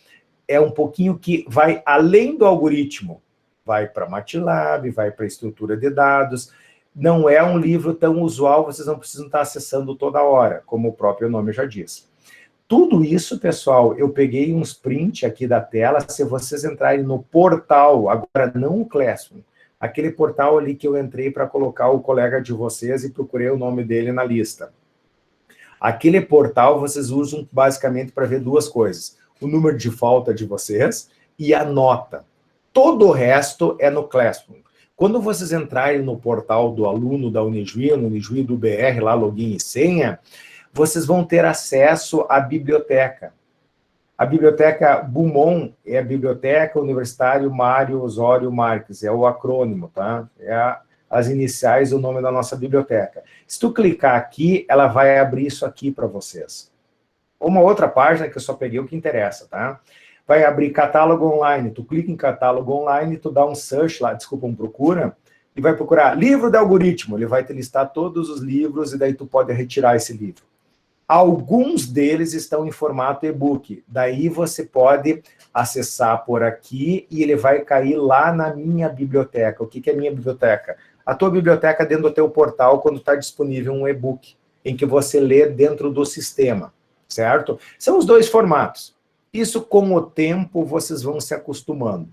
é um pouquinho que vai além do algoritmo. Vai para MATLAB, vai para estrutura de dados. Não é um livro tão usual, vocês não precisam estar acessando toda hora, como o próprio nome já diz. Tudo isso, pessoal, eu peguei uns print aqui da tela, se vocês entrarem no portal, agora não o Classroom, aquele portal ali que eu entrei para colocar o colega de vocês e procurei o nome dele na lista. Aquele portal vocês usam basicamente para ver duas coisas, o número de falta de vocês e a nota. Todo o resto é no Classroom. Quando vocês entrarem no portal do aluno da Unijuí, no Unijuí do BR, lá login e senha, vocês vão ter acesso à biblioteca. A biblioteca BUMON é a Biblioteca Universitária Mário Osório Marques, é o acrônimo, tá? É as iniciais do nome da nossa biblioteca. Se tu clicar aqui, ela vai abrir isso aqui para vocês. Uma outra página que eu só peguei o que interessa, tá? Vai abrir catálogo online, tu clica em catálogo online, tu dá um search lá, desculpa, um procura, e vai procurar livro de algoritmo, ele vai te listar todos os livros, e daí tu pode retirar esse livro. Alguns deles estão em formato e-book, daí você pode acessar por aqui, e ele vai cair lá na minha biblioteca. O que é minha biblioteca? A tua biblioteca dentro do teu portal, quando está disponível um e-book, em que você lê dentro do sistema, certo? São os dois formatos. Isso, com o tempo, vocês vão se acostumando.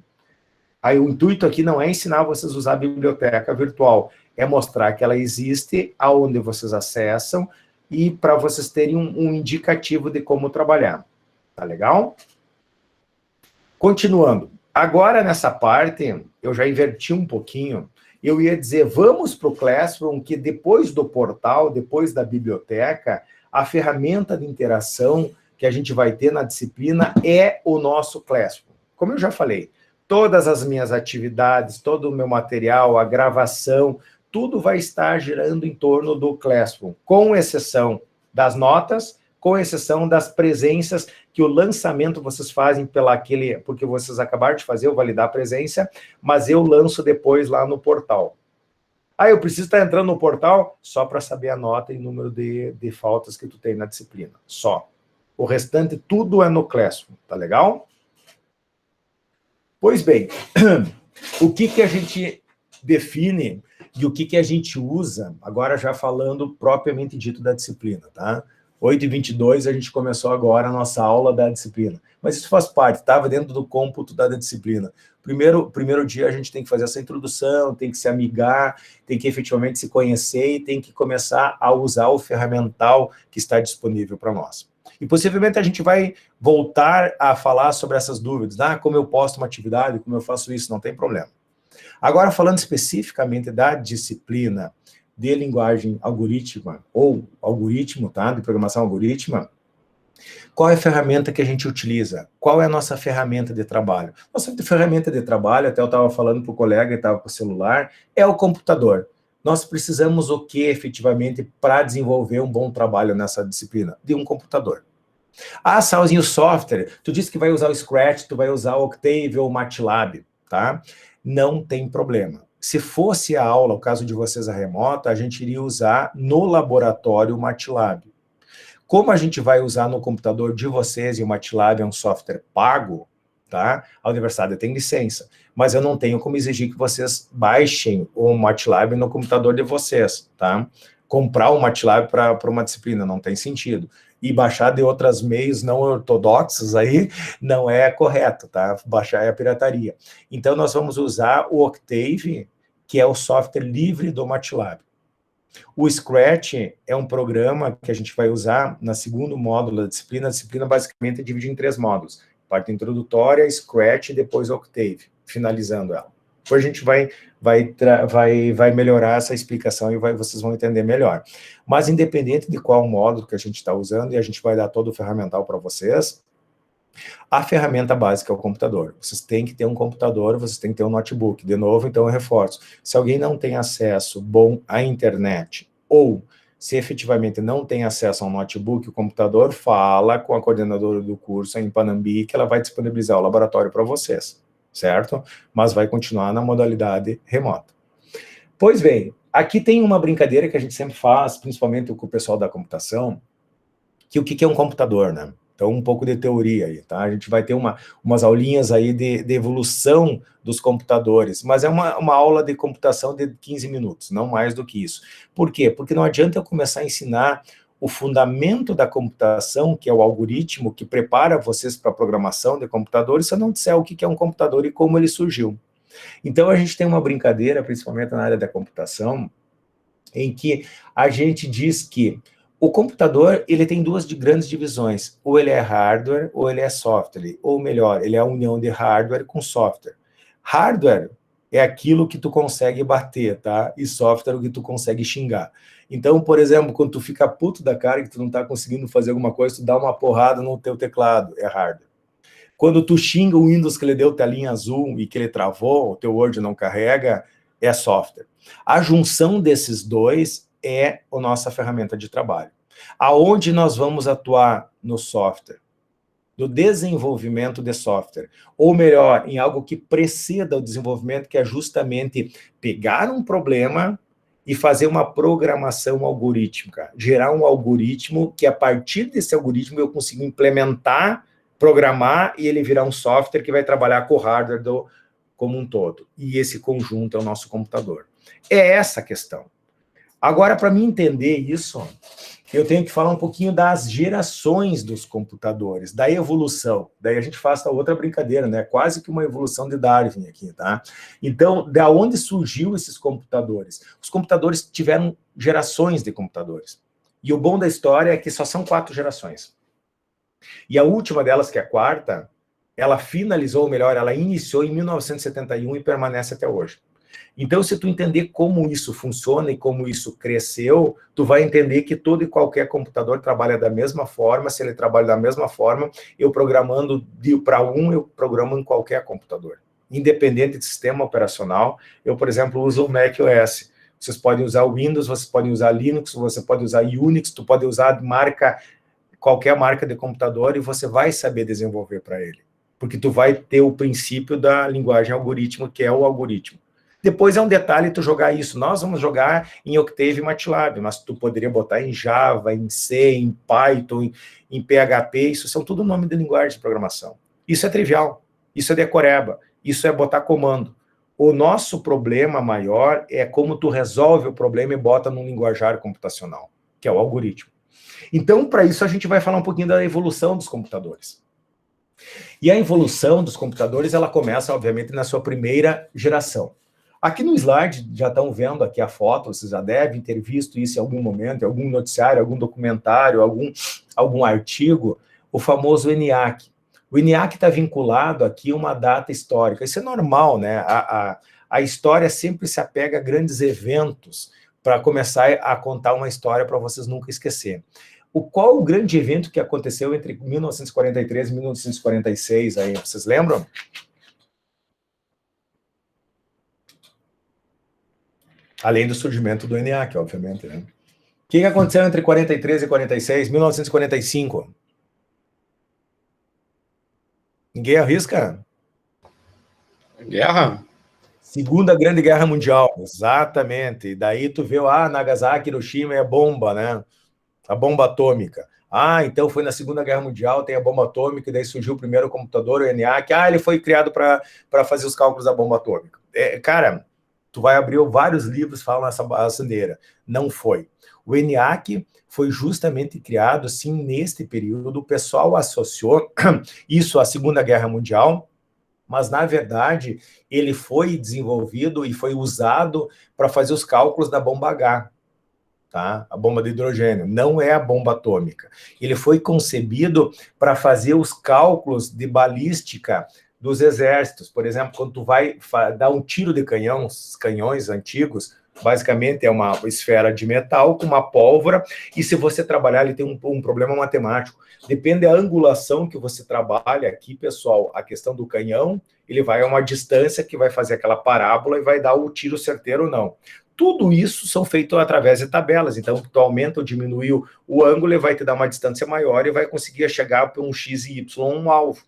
Aí, o intuito aqui não é ensinar vocês a usar a biblioteca virtual, é mostrar que ela existe, aonde vocês acessam, e para vocês terem um indicativo de como trabalhar. Tá legal? Continuando. Agora, nessa parte, eu já inverti um pouquinho, eu ia dizer, vamos para o Classroom, que depois do portal, depois da biblioteca, a ferramenta de interação que a gente vai ter na disciplina é o nosso Classroom. Como eu já falei, todas as minhas atividades, todo o meu material, a gravação, tudo vai estar girando em torno do Classroom, com exceção das notas, com exceção das presenças, que o lançamento vocês fazem porque vocês acabaram de fazer, eu validar a presença, mas eu lanço depois lá no portal. Ah, eu preciso estar entrando no portal só para saber a nota e número de faltas que tu tem na disciplina, só. O restante tudo é no Classroom, tá legal? Pois bem, o que a gente define e o que a gente usa, agora já falando propriamente dito da disciplina, tá? 8h22, a gente começou agora a nossa aula da disciplina. Mas isso faz parte, estava dentro do cômputo da disciplina. Primeiro dia a gente tem que fazer essa introdução, tem que se amigar, tem que efetivamente se conhecer e tem que começar a usar o ferramental que está disponível para nós. E possivelmente a gente vai voltar a falar sobre essas dúvidas. Ah, como eu posto uma atividade, como eu faço isso, não tem problema. Agora, falando especificamente da disciplina de linguagem algorítmica, ou algoritmo, tá? De programação algorítmica, qual é a ferramenta que a gente utiliza? Qual é a nossa ferramenta de trabalho? Nossa ferramenta de trabalho, até eu estava falando para o colega, ele estava com o celular, é o computador. Nós precisamos o que, efetivamente, para desenvolver um bom trabalho nessa disciplina? De um computador. Ah, Salzinho, software, tu disse que vai usar o Scratch, tu vai usar o Octave ou o MATLAB, tá? Não tem problema. Se fosse a aula, o caso de vocês a remota, a gente iria usar no laboratório o MATLAB. Como a gente vai usar no computador de vocês, e o MATLAB é um software pago, tá? A universidade tem licença, mas eu não tenho como exigir que vocês baixem o MATLAB no computador de vocês, tá? Comprar o MATLAB para uma disciplina não tem sentido. E baixar de outros meios não ortodoxos aí não é correto, tá? Baixar é a pirataria. Então, nós vamos usar o Octave, que é o software livre do MATLAB. O Scratch é um programa que a gente vai usar no segundo módulo da disciplina. A disciplina basicamente é dividida em 3 módulos. Parte introdutória, Scratch e depois Octave, finalizando ela. Depois a gente vai melhorar essa explicação e vocês vão entender melhor. Mas independente de qual módulo que a gente está usando, e a gente vai dar todo o ferramental para vocês, a ferramenta básica é o computador. Vocês têm que ter um computador, vocês têm que ter um notebook. De novo, então eu reforço. Se alguém não tem acesso bom à internet, ou se efetivamente não tem acesso ao notebook, o computador, fala com a coordenadora do curso em Panambi, que ela vai disponibilizar o laboratório para vocês, certo? Mas vai continuar na modalidade remota. Pois bem, aqui tem uma brincadeira que a gente sempre faz, principalmente com o pessoal da computação, que o que é um computador, né? Então, um pouco de teoria aí, tá? A gente vai ter umas aulinhas aí de evolução dos computadores, mas é uma aula de computação de 15 minutos, não mais do que isso. Por quê? Porque não adianta eu começar a ensinar o fundamento da computação, que é o algoritmo que prepara vocês para a programação de computadores, se eu não disser o que é um computador e como ele surgiu. Então, a gente tem uma brincadeira, principalmente na área da computação, em que a gente diz que o computador, ele tem duas grandes divisões, ou ele é hardware, ou ele é software, ou melhor, ele é a união de hardware com software. Hardware é aquilo que tu consegue bater, tá? E software é o que tu consegue xingar. Então, por exemplo, quando tu fica puto da cara que tu não tá conseguindo fazer alguma coisa, tu dá uma porrada no teu teclado, é hardware. Quando tu xinga o Windows que ele deu telinha azul e que ele travou, o teu Word não carrega, é software. A junção desses dois é a nossa ferramenta de trabalho. Aonde nós vamos atuar no software? No desenvolvimento de software. Ou melhor, em algo que preceda o desenvolvimento, que é justamente pegar um problema e fazer uma programação algorítmica. Gerar um algoritmo que, a partir desse algoritmo, eu consigo implementar, programar e ele virar um software que vai trabalhar com o hardware como um todo. E esse conjunto é o nosso computador. É essa a questão. Agora, para mim entender isso, eu tenho que falar um pouquinho das gerações dos computadores, da evolução. Daí a gente faz a outra brincadeira, né? Quase que uma evolução de Darwin aqui, tá? Então, da onde surgiu esses computadores? Os computadores tiveram gerações de computadores. E o bom da história é que só são 4 gerações. E a última delas, que é a quarta, ela finalizou, ou melhor, ela iniciou em 1971 e permanece até hoje. Então, se tu entender como isso funciona e como isso cresceu, tu vai entender que todo e qualquer computador trabalha da mesma forma. Se ele trabalha da mesma forma, eu programando para eu programo em qualquer computador. Independente de sistema operacional, eu, por exemplo, uso o Mac OS. Vocês podem usar o Windows, vocês podem usar Linux, você pode usar Unix, tu pode usar qualquer marca de computador e você vai saber desenvolver para ele. Porque tu vai ter o princípio da linguagem algoritmo, que é o algoritmo. Depois é um detalhe tu jogar isso. Nós vamos jogar em Octave e MATLAB, mas tu poderia botar em Java, em C, em Python, em PHP, isso são tudo nome de linguagem de programação. Isso é trivial, isso é decoreba, isso é botar comando. O nosso problema maior é como tu resolve o problema e bota num linguajar computacional, que é o algoritmo. Então, para isso, a gente vai falar um pouquinho da evolução dos computadores. E a evolução dos computadores, ela começa, obviamente, na sua primeira geração. Aqui no slide, já estão vendo aqui a foto, vocês já devem ter visto isso em algum momento, em algum noticiário, algum documentário, algum artigo, o famoso ENIAC. O ENIAC está vinculado aqui a uma data histórica. Isso é normal, né? A história sempre se apega a grandes eventos para começar a contar uma história para vocês nunca esquecerem. Qual o grande evento que aconteceu entre 1943 e 1946 aí? Vocês lembram? Além do surgimento do ENIAC, obviamente, né? O que aconteceu entre 43 e 46? 1945. Ninguém arrisca? Guerra? Segunda Grande Guerra Mundial, exatamente. E daí tu vê, Nagasaki, Hiroshima é a bomba, né? A bomba atômica. Então foi na Segunda Guerra Mundial, tem a bomba atômica, e daí surgiu o primeiro computador, o ENIAC. Ele foi criado para fazer os cálculos da bomba atômica. Cara, tu vai abrir vários livros que falam essa asneira. Não foi. O ENIAC foi justamente criado, sim, neste período. O pessoal associou isso à Segunda Guerra Mundial, mas, na verdade, ele foi desenvolvido e foi usado para fazer os cálculos da bomba H. tá? A bomba de hidrogênio, não é a bomba atômica. Ele foi concebido para fazer os cálculos de balística dos exércitos. Por exemplo, quando tu vai dar um tiro de canhão, os canhões antigos, basicamente é uma esfera de metal com uma pólvora, e se você trabalhar, ele tem um problema matemático. Depende da angulação que você trabalha aqui, pessoal, a questão do canhão, ele vai a uma distância que vai fazer aquela parábola e vai dar o tiro certeiro ou não. Tudo isso são feitos através de tabelas, então tu aumenta ou diminui o ângulo, ele vai te dar uma distância maior e vai conseguir chegar para um X e Y, um alvo.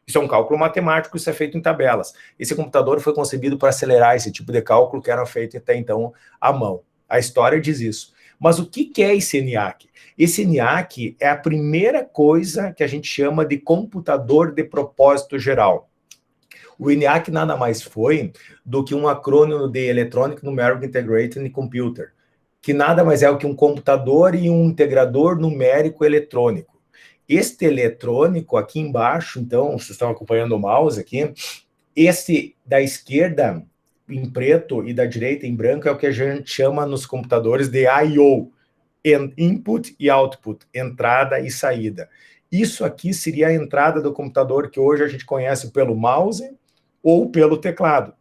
Isso é um cálculo matemático, isso é feito em tabelas. Esse computador foi concebido para acelerar esse tipo de cálculo que era feito até então à mão. A história diz isso. Mas o que é esse ENIAC? Esse ENIAC é a primeira coisa que a gente chama de computador de propósito geral. O ENIAC nada mais foi do que um acrônimo de Electronic Numeric Integrated Computer, que nada mais é do que um computador e um integrador numérico eletrônico. Este eletrônico aqui embaixo, então, vocês estão acompanhando o mouse aqui, esse da esquerda em preto e da direita em branco é o que a gente chama nos computadores de I/O, input e output, entrada e saída. Isso aqui seria a entrada do computador que hoje a gente conhece pelo mouse ou pelo teclado.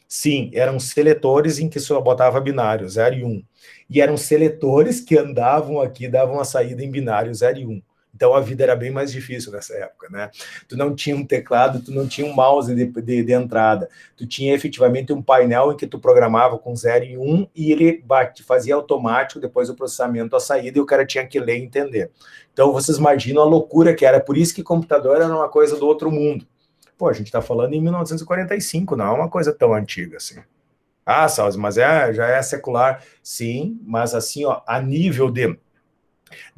Sim, eram seletores em que só botava binário, 0 e 1. E eram seletores que andavam aqui, davam a saída em binário, 0 e 1. Então, a vida era bem mais difícil nessa época, né? Tu não tinha um teclado, tu não tinha um mouse de entrada. Tu tinha, efetivamente, um painel em que tu programava com 0 e 1 e ele fazia automático depois o processamento, a saída, e o cara tinha que ler e entender. Então, vocês imaginam a loucura que era. Por isso que computador era uma coisa do outro mundo. Pô, a gente está falando em 1945, não é uma coisa tão antiga assim. Ah, Salles, mas já é secular. Sim, mas assim, ó, a nível de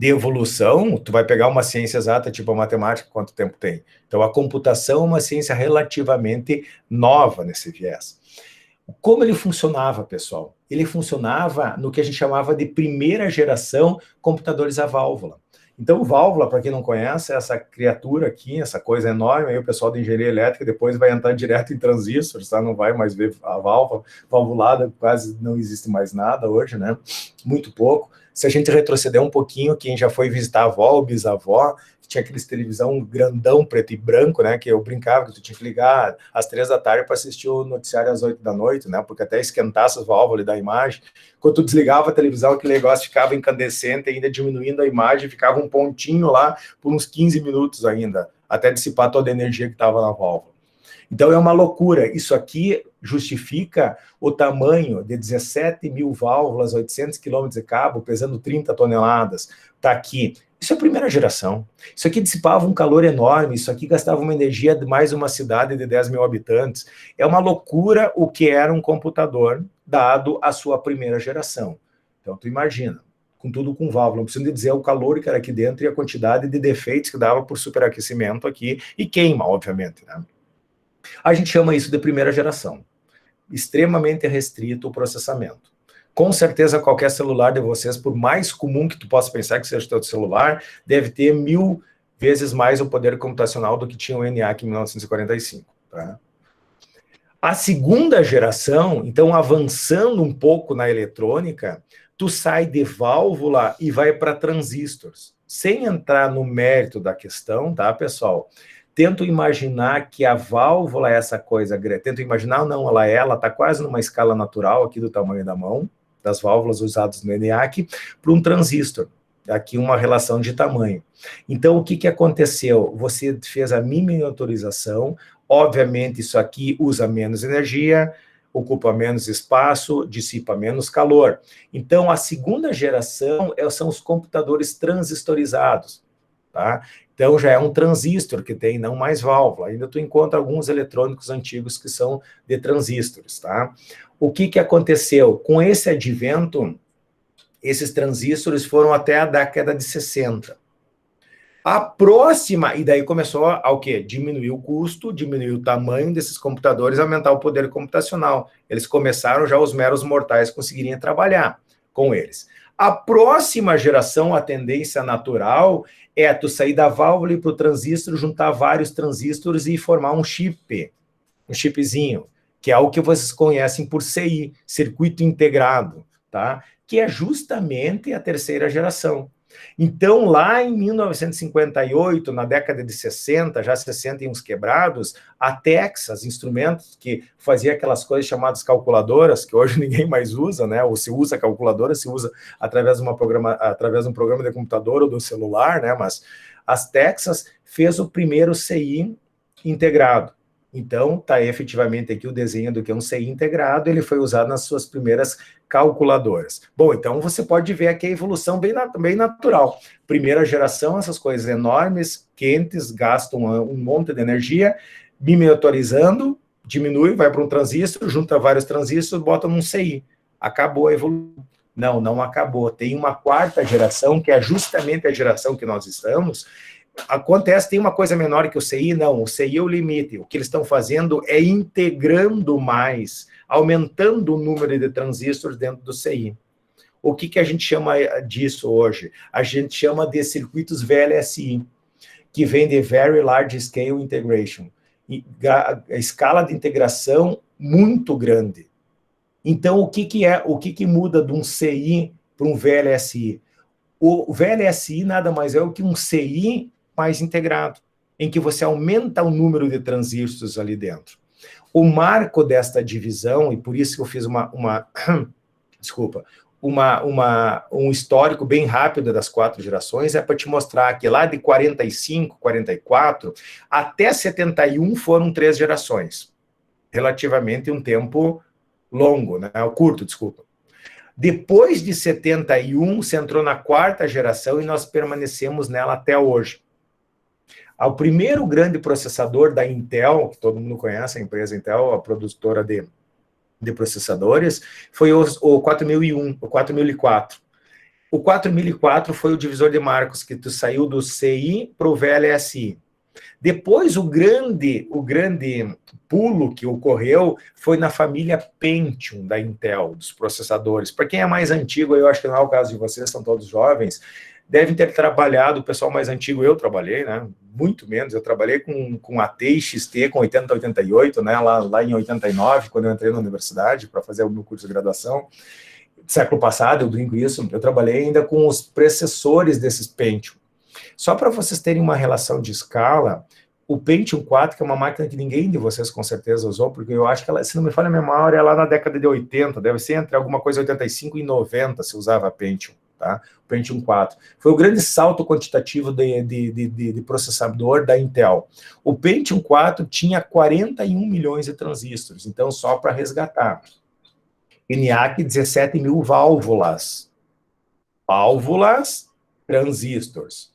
evolução, tu vai pegar uma ciência exata, tipo a matemática, quanto tempo tem? Então, a computação é uma ciência relativamente nova nesse viés. Como ele funcionava, pessoal? Ele funcionava no que a gente chamava de primeira geração computadores a válvula. Então, válvula, para quem não conhece, é essa criatura aqui, essa coisa enorme, aí o pessoal da engenharia elétrica depois vai entrar direto em transistores, tá? Não vai mais ver a válvula, valvulada, quase não existe mais nada hoje, né? Muito pouco. Se a gente retroceder um pouquinho, quem já foi visitar a avó ou bisavó, tinha aqueles televisão grandão, preto e branco, né, que eu brincava que tu tinha que ligar às 3 da tarde para assistir o noticiário às 8 da noite, né, porque até esquentar essas válvulas da imagem, quando tu desligava a televisão, aquele negócio ficava incandescente, ainda diminuindo a imagem, ficava um pontinho lá por uns 15 minutos ainda, até dissipar toda a energia que estava na válvula. Então, é uma loucura. Isso aqui justifica o tamanho de 17 mil válvulas, 800 quilômetros de cabo, pesando 30 toneladas. Está aqui. Isso é a primeira geração. Isso aqui dissipava um calor enorme, isso aqui gastava uma energia de mais uma cidade de 10 mil habitantes. É uma loucura o que era um computador dado a sua primeira geração. Então, tu imagina, com tudo com válvula, não preciso dizer o calor que era aqui dentro e a quantidade de defeitos que dava por superaquecimento aqui, e queima, obviamente, né? A gente chama isso de primeira geração. Extremamente restrito o processamento. Com certeza, qualquer celular de vocês, por mais comum que tu possa pensar que seja o teu celular, deve ter 1000 vezes mais o poder computacional do que tinha o ENIAC em 1945. Tá? A segunda geração, então, avançando um pouco na eletrônica, tu sai de válvula e vai para transistores. Sem entrar no mérito da questão, tá, pessoal? Tento imaginar que a válvula é essa coisa grande. Tento imaginar, não, ela está quase numa escala natural aqui do tamanho da mão, das válvulas usadas no ENIAC, para um transistor. Aqui uma relação de tamanho. Então, o que aconteceu? Você fez a miniaturização, obviamente isso aqui usa menos energia, ocupa menos espaço, dissipa menos calor. Então, a segunda geração são os computadores transistorizados, tá? Então, já é um transistor que tem, não mais válvula. Ainda tu encontra alguns eletrônicos antigos que são de transistores, tá? O que aconteceu? Com esse advento, esses transistores foram até a década de 60. A próxima, e daí começou ao quê? Diminuir o custo, diminuir o tamanho desses computadores, aumentar o poder computacional. Eles começaram já os meros mortais conseguirem trabalhar com eles. A próxima geração, a tendência natural é tu sair da válvula e para o transistor, juntar vários transistores e formar um chipzinho, que é o que vocês conhecem por CI, circuito integrado, tá? que é justamente a terceira geração. Então, lá em 1958, na década de 60, já 60 e uns quebrados, a Texas Instrumentos, que fazia aquelas coisas chamadas calculadoras, que hoje ninguém mais usa, né? Ou se usa calculadora, se usa através de um programa de computador ou do celular, né? Mas as Texas fez o primeiro CI integrado. Então, está efetivamente aqui o desenho do que é um CI integrado, ele foi usado nas suas primeiras calculadoras. Bom, então você pode ver aqui a evolução bem natural. Primeira geração, essas coisas enormes, quentes, gastam um monte de energia, miniaturizando, diminui, vai para um transistor, junta vários transistores, bota num CI. Acabou a evolução. Não, não acabou. Tem uma quarta geração, que é justamente a geração que nós estamos. Acontece, tem uma coisa menor que o CI? Não, o CI é o limite. O que eles estão fazendo é integrando mais, aumentando o número de transistores dentro do CI. O que a gente chama disso hoje? A gente chama de circuitos VLSI, que vem de Very Large Scale Integration. E a escala de integração muito grande. Então, o que muda de um CI para um VLSI? O VLSI nada mais é do que um CI mais integrado, em que você aumenta o número de transistores ali dentro. O marco desta divisão, e por isso que eu fiz um histórico bem rápido das 4 gerações, é para te mostrar que lá de 45, 44, até 71 foram 3 gerações. Relativamente um tempo longo, né? Curto, desculpa. Depois de 71, você entrou na 4ª geração e nós permanecemos nela até hoje. O primeiro grande processador da Intel, que todo mundo conhece, a empresa Intel, a produtora de processadores, foi o 4001, o 4004. O 4004 foi o divisor de marcos que saiu do CI para o VLSI. Depois, o grande pulo que ocorreu foi na família Pentium da Intel, dos processadores. Para quem é mais antigo, eu acho que não é o caso de vocês, são todos jovens, devem ter trabalhado, o pessoal mais antigo, eu trabalhei, né? Muito menos, eu trabalhei com AT e XT, com 80, 88, né? Lá em 89, quando eu entrei na universidade para fazer o meu curso de graduação. Século passado, eu brinco isso, eu trabalhei ainda com os precessores desses Pentium. Só para vocês terem uma relação de escala, o Pentium 4, que é uma máquina que ninguém de vocês com certeza usou, porque eu acho que ela, se não me falha a memória, é lá na década de 80, deve ser entre alguma coisa 85 e 90 se usava Pentium, tá? O Pentium 4. Foi o grande salto quantitativo de processador da Intel. O Pentium 4 tinha 41 milhões de transistores, então só para resgatar. ENIAC 17 mil válvulas. Válvulas, transistores.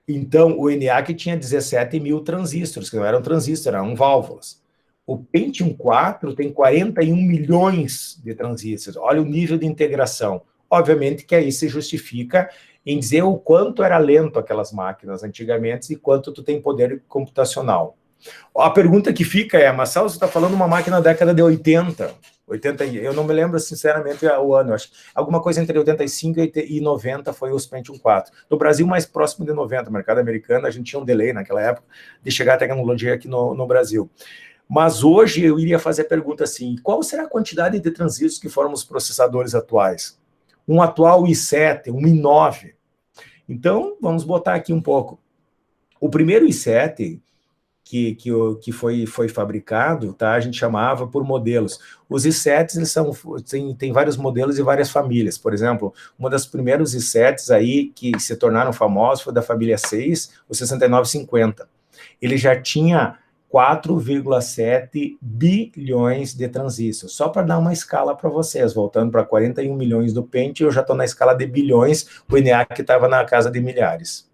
Então, o ENIAC tinha 17 mil transistores, que não eram transistores, eram válvulas. O Pentium 4 tem 41 milhões de transistores. Olha o nível de integração. Obviamente que aí se justifica em dizer o quanto era lento aquelas máquinas antigamente e quanto tu tem poder computacional. A pergunta que fica é, Marcelo, você está falando de uma máquina da década de 80, eu não me lembro sinceramente o ano, acho alguma coisa entre 85 e 90 foi os Pentium 4. No Brasil, mais próximo de 90, mercado americano, a gente tinha um delay naquela época de chegar a tecnologia aqui no Brasil. Mas hoje eu iria fazer a pergunta assim, qual será a quantidade de transistores que formam os processadores atuais? Um atual i7, um i9. Então, vamos botar aqui um pouco. O primeiro i7 que foi fabricado, tá? A gente chamava por modelos. Os i7s, eles tem vários modelos e várias famílias. Por exemplo, uma das primeiros i7s aí que se tornaram famosos foi da família 6, o 6950. Ele já tinha 4,7 bilhões de transistores. Só para dar uma escala para vocês, voltando para 41 milhões do Pentium, eu já estou na escala de bilhões, o ENIAC estava na casa de milhares.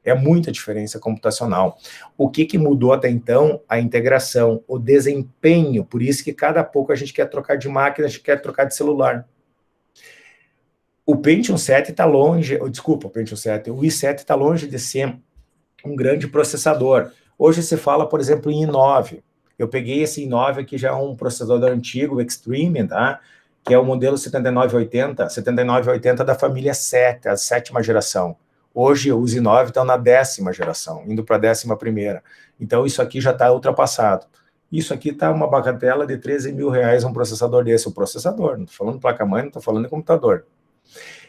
É muita diferença computacional. O que mudou até então? A integração, o desempenho. Por isso que cada pouco a gente quer trocar de máquina, a gente quer trocar de celular. O Pentium 7 está longe, desculpa, o Pentium 7, o i7 está longe de ser um grande processador. Hoje se fala, por exemplo, em i9. Eu peguei esse i9 aqui, já é um processador antigo, o Extreme, tá? Que é o modelo 7980 da família 7, a 7ª geração. Hoje, os i9 estão na 10ª geração, indo para a 11ª. Então, isso aqui já está ultrapassado. Isso aqui está uma bagatela de 13 mil reais um processador desse. O processador, não estou falando placa-mãe, não estou falando de computador.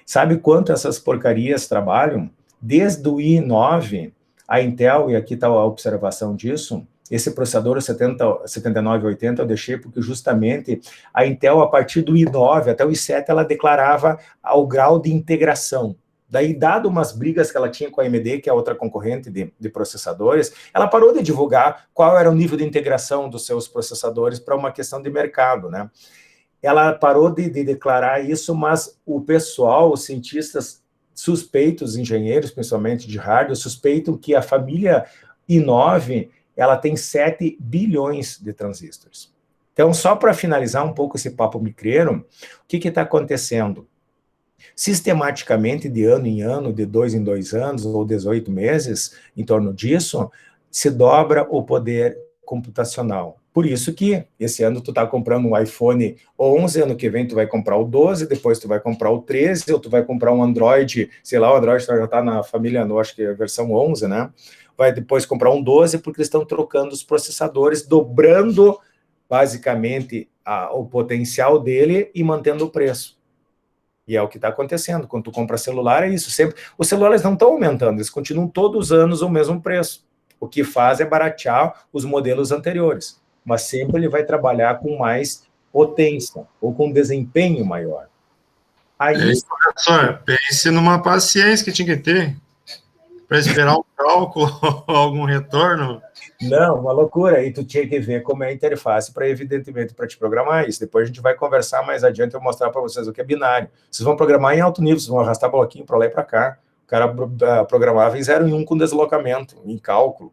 Sabe quanto essas porcarias trabalham? Desde o i9, a Intel, e aqui está a observação disso, esse processador 7980 eu deixei porque justamente a Intel, a partir do i9 até o i7, ela declarava o grau de integração. Daí, dado umas brigas que ela tinha com a AMD, que é outra concorrente de processadores, ela parou de divulgar qual era o nível de integração dos seus processadores para uma questão de mercado, né? Ela parou de declarar isso, mas o pessoal, os cientistas suspeitos, engenheiros, principalmente de hardware, suspeitam que a família i9, ela tem 7 bilhões de transistores. Então, só para finalizar um pouco esse papo micreiro, o que está acontecendo? Sistematicamente, de ano em ano, de 2 em 2 anos, ou 18 meses, em torno disso, se dobra o poder computacional. Por isso que esse ano tu está comprando um iPhone 11, ano que vem tu vai comprar o 12, depois tu vai comprar o 13, ou tu vai comprar um Android, sei lá, o Android já está na família, eu acho que é a versão 11, né? Vai depois comprar um 12, porque eles estão trocando os processadores, dobrando, basicamente, o potencial dele e mantendo o preço. E é o que está acontecendo. Quando tu compra celular, é isso. Sempre. Os celulares não estão aumentando, eles continuam todos os anos o mesmo preço. O que faz é baratear os modelos anteriores. Mas sempre ele vai trabalhar com mais potência, ou com desempenho maior. Aí, professor, pense numa paciência que tinha que ter para esperar um cálculo ou algum retorno. não, uma loucura. Aí tu tinha que ver como é a interface para, evidentemente, para te programar isso. Depois a gente vai conversar mais adiante, eu vou mostrar para vocês o que é binário. Vocês vão programar em alto nível, vocês vão arrastar bloquinho para lá e para cá. O cara programava em 0 e 1 com deslocamento, em cálculo.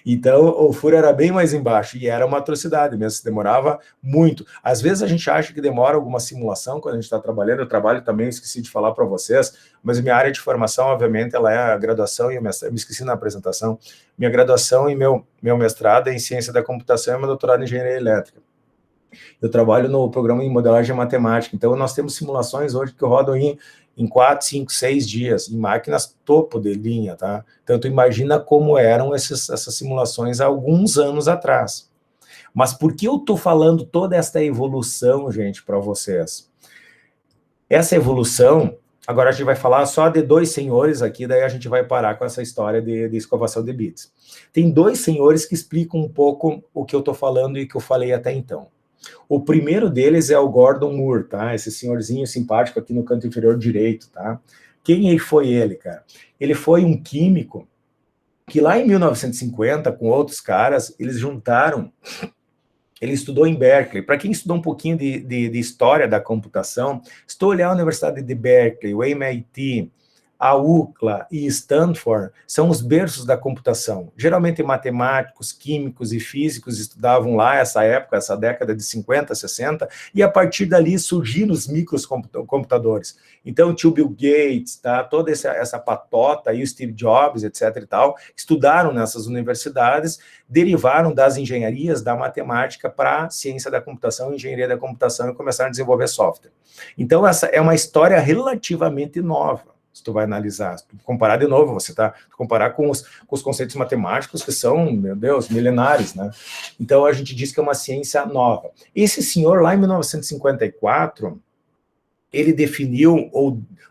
Então, o furo era bem mais embaixo, e era uma atrocidade mesmo, demorava muito. Às vezes a gente acha que demora alguma simulação quando a gente está trabalhando, eu trabalho também, esqueci de falar para vocês, mas minha área de formação, obviamente, ela é a graduação e o mestrado, me esqueci na apresentação, minha graduação e meu mestrado é em ciência da computação e meu doutorado em engenharia elétrica. Eu trabalho no programa em modelagem matemática, então nós temos simulações hoje que rodam em 4, 5, 6 dias, em máquinas topo de linha, tá? Então, tu imagina como eram essas simulações há alguns anos atrás. Mas por que eu estou falando toda esta evolução, gente, para vocês? Essa evolução, agora a gente vai falar só de 2 senhores aqui, daí a gente vai parar com essa história de escovação de bits. Tem 2 senhores que explicam um pouco o que eu estou falando e que eu falei até então. O primeiro deles é o Gordon Moore, tá? Esse senhorzinho simpático aqui no canto inferior direito, tá? Quem foi ele, cara? Ele foi um químico que lá em 1950, com outros caras, eles juntaram, ele estudou em Berkeley. Para quem estudou um pouquinho de história da computação, se tu olhar a Universidade de Berkeley, o MIT, a UCLA e Stanford são os berços da computação. Geralmente matemáticos, químicos e físicos estudavam lá essa época, essa década de 50, 60, e a partir dali surgiram os microcomputadores. Então, o tio Bill Gates, tá, toda essa patota, e o Steve Jobs, etc. e tal, estudaram nessas universidades, derivaram das engenharias, da matemática para a ciência da computação, engenharia da computação e começaram a desenvolver software. Então, essa é uma história relativamente nova. Se tu vai analisar, se tu comparar de novo, comparar com os conceitos matemáticos que são, meu Deus, milenares, né? Então, a gente diz que é uma ciência nova. Esse senhor, lá em 1954, ele definiu,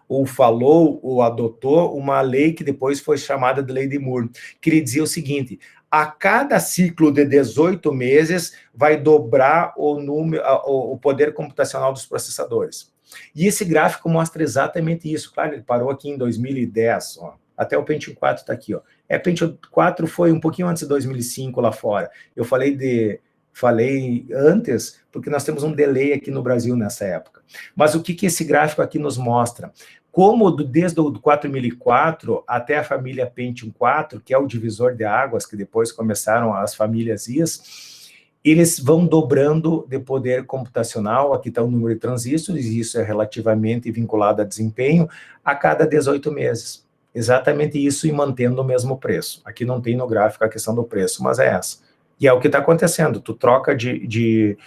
ou falou, ou adotou uma lei que depois foi chamada de Lei de Moore, que ele dizia o seguinte: a cada ciclo de 18 meses vai dobrar o poder computacional dos processadores. E esse gráfico mostra exatamente isso. Claro, ele parou aqui em 2010, ó. Até o Pentium 4 está aqui, ó. Pentium 4 foi um pouquinho antes de 2005 lá fora. Eu falei antes, porque nós temos um delay aqui no Brasil nessa época. Mas o que esse gráfico aqui nos mostra? Como desde o 4004 até a família Pentium 4, que é o divisor de águas, que depois começaram as famílias IAs, eles vão dobrando de poder computacional, aqui está o número de transistores, e isso é relativamente vinculado a desempenho, a cada 18 meses. Exatamente isso, e mantendo o mesmo preço. Aqui não tem no gráfico a questão do preço, mas é essa. E é o que está acontecendo, tu troca de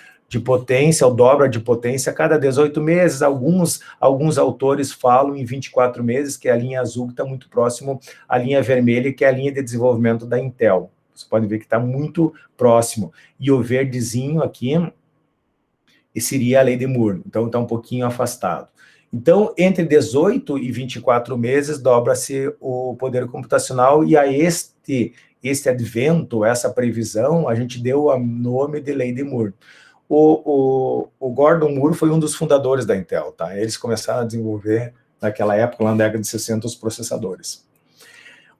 potência, ou dobra de potência a cada 18 meses, alguns autores falam em 24 meses, que é a linha azul que está muito próximo à linha vermelha, que é a linha de desenvolvimento da Intel. Você pode ver que está muito próximo. E o verdezinho aqui seria a Lei de Moore, então está um pouquinho afastado. Então, entre 18 e 24 meses, dobra-se o poder computacional, e a este advento, essa previsão, a gente deu o nome de Lei de Moore. O Gordon Moore foi um dos fundadores da Intel, tá? Eles começaram a desenvolver, naquela época, lá na década de 60, os processadores.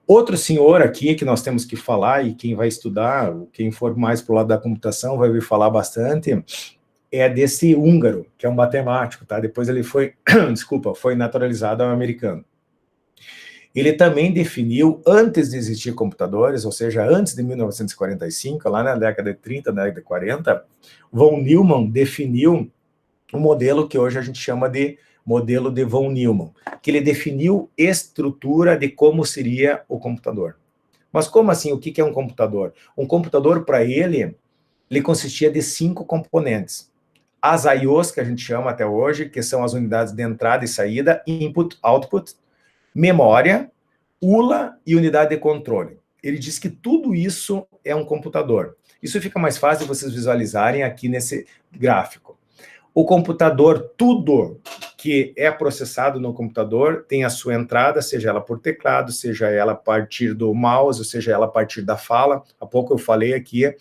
Outro senhor aqui que nós temos que falar, e quem vai estudar, quem for mais para o lado da computação, vai ouvir falar bastante, é desse húngaro, que é um matemático, tá? Depois ele foi, desculpa, foi naturalizado americano. Ele também definiu, antes de existir computadores, ou seja, antes de 1945, lá na década de 30, na década de 40, von Neumann definiu um modelo que hoje a gente chama de modelo de von Neumann, que ele definiu estrutura de como seria o computador. Mas como assim? O que é um computador? Um computador, para ele consistia de 5 componentes. As I/Os, que a gente chama até hoje, que são as unidades de entrada e saída, input, output, memória, ULA e unidade de controle. Ele diz que tudo isso é um computador. Isso fica mais fácil de vocês visualizarem aqui nesse gráfico. O computador, tudo que é processado no computador tem a sua entrada, seja ela por teclado, seja ela a partir do mouse, seja ela a partir da fala. Há pouco eu falei aqui,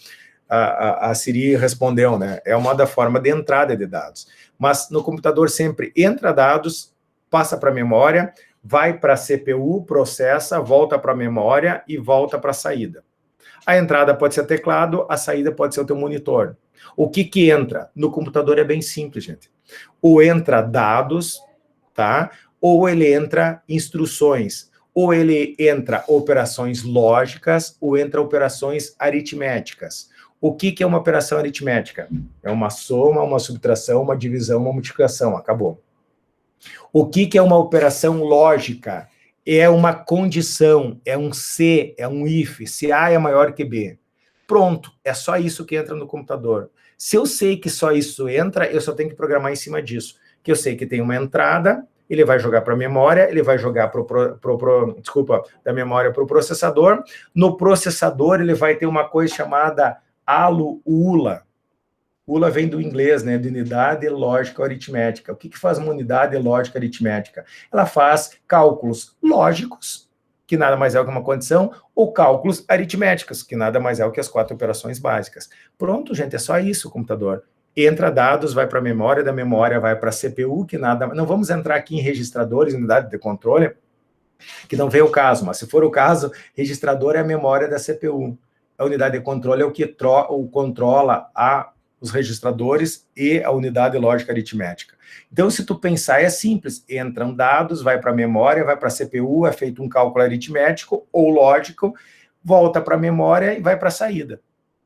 a Siri respondeu, né? É uma da forma de entrada de dados. Mas no computador sempre entra dados, passa para a memória, vai para a CPU, processa, volta para a memória e volta para a saída. A entrada pode ser teclado, a saída pode ser o teu monitor. O que entra? No computador é bem simples, gente. Ou entra dados, tá? Ou ele entra instruções, ou ele entra operações lógicas, ou entra operações aritméticas. O que é uma operação aritmética? É uma soma, uma subtração, uma divisão, uma multiplicação, acabou. O que é uma operação lógica? É uma condição, é um se, é um if, se A é maior que B. Pronto, é só isso que entra no computador. Se eu sei que só isso entra, eu só tenho que programar em cima disso. Que eu sei que tem uma entrada, ele vai jogar para a memória, ele vai jogar da memória para o processador. No processador, ele vai ter uma coisa chamada ALU-ULA. ULA vem do inglês, né, de unidade lógica aritmética. O que faz uma unidade lógica aritmética? Ela faz cálculos lógicos, que nada mais é que uma condição, ou cálculos aritméticos, que nada mais é que as 4 operações básicas. Pronto, gente, é só isso o computador. Entra dados, vai para a memória, da memória vai para a CPU, que nada... Não vamos entrar aqui em registradores, unidade de controle, que não vem o caso, mas se for o caso, registrador é a memória da CPU. A unidade de controle é o que controla os registradores e a unidade lógica aritmética. Então, se tu pensar, é simples. Entram dados, vai para a memória, vai para a CPU, é feito um cálculo aritmético ou lógico, volta para a memória e vai para a saída.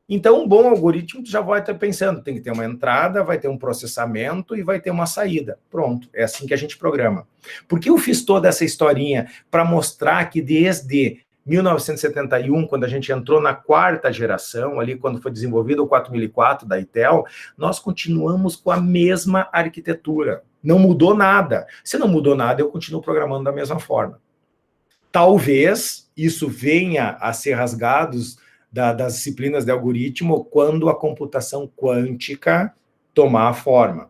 Então, um bom algoritmo, tu já vai estar pensando, tem que ter uma entrada, vai ter um processamento e vai ter uma saída. Pronto, é assim que a gente programa. Por que eu fiz toda essa historinha? Para mostrar que desde 1971, quando a gente entrou na 4ª geração, ali quando foi desenvolvido o 4004 da Intel, nós continuamos com a mesma arquitetura. Não mudou nada. Se não mudou nada, eu continuo programando da mesma forma. Talvez isso venha a ser rasgado das disciplinas de algoritmo quando a computação quântica tomar forma.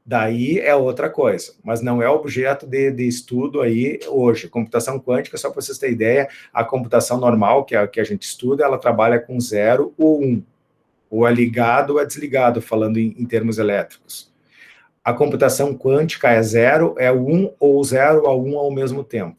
Daí é outra coisa, mas não é objeto de estudo aí hoje. Computação quântica, só para vocês terem ideia, a computação normal, que a gente estuda, ela trabalha com 0 ou 1. Ou é ligado ou é desligado, falando em termos elétricos. A computação quântica é 0, é 1 ou 0 a 1 ao mesmo tempo.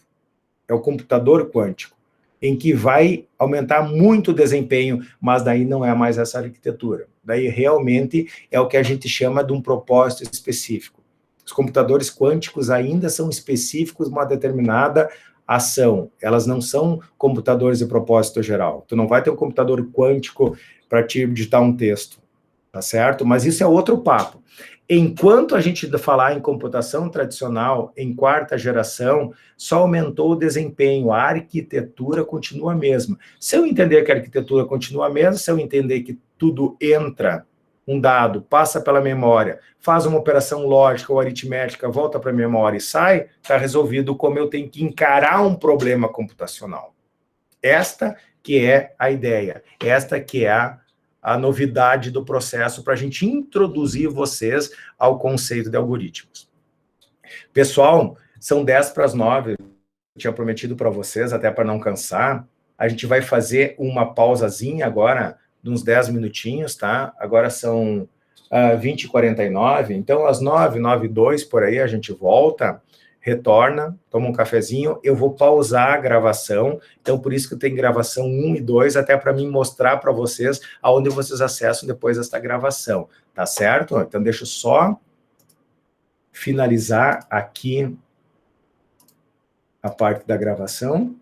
É o computador quântico, em que vai aumentar muito o desempenho, mas daí não é mais essa arquitetura. Daí realmente é o que a gente chama de um propósito específico. Os computadores quânticos ainda são específicos de uma determinada ação. Elas não são computadores de propósito geral. Tu não vai ter um computador quântico para te digitar um texto, tá certo? Mas isso é outro papo. Enquanto a gente falar em computação tradicional, em 4ª geração, só aumentou o desempenho, a arquitetura continua a mesma. Se eu entender que a arquitetura continua a mesma, se eu entender que tudo entra, um dado, passa pela memória, faz uma operação lógica ou aritmética, volta para a memória e sai, está resolvido como eu tenho que encarar um problema computacional. Esta que é a ideia, esta que é a novidade do processo para a gente introduzir vocês ao conceito de algoritmos. Pessoal, são 10:50. Eu tinha prometido para vocês, até para não cansar. A gente vai fazer uma pausazinha agora, de uns 10 minutinhos, tá? Agora são 20h49. Então, às 9h02, por aí, a gente volta, retorna, toma um cafezinho. Eu vou pausar a gravação. Então, por isso que tem gravação 1 e 2, até para mim mostrar para vocês aonde vocês acessam depois desta gravação. Tá certo? Então, deixa eu só finalizar aqui a parte da gravação.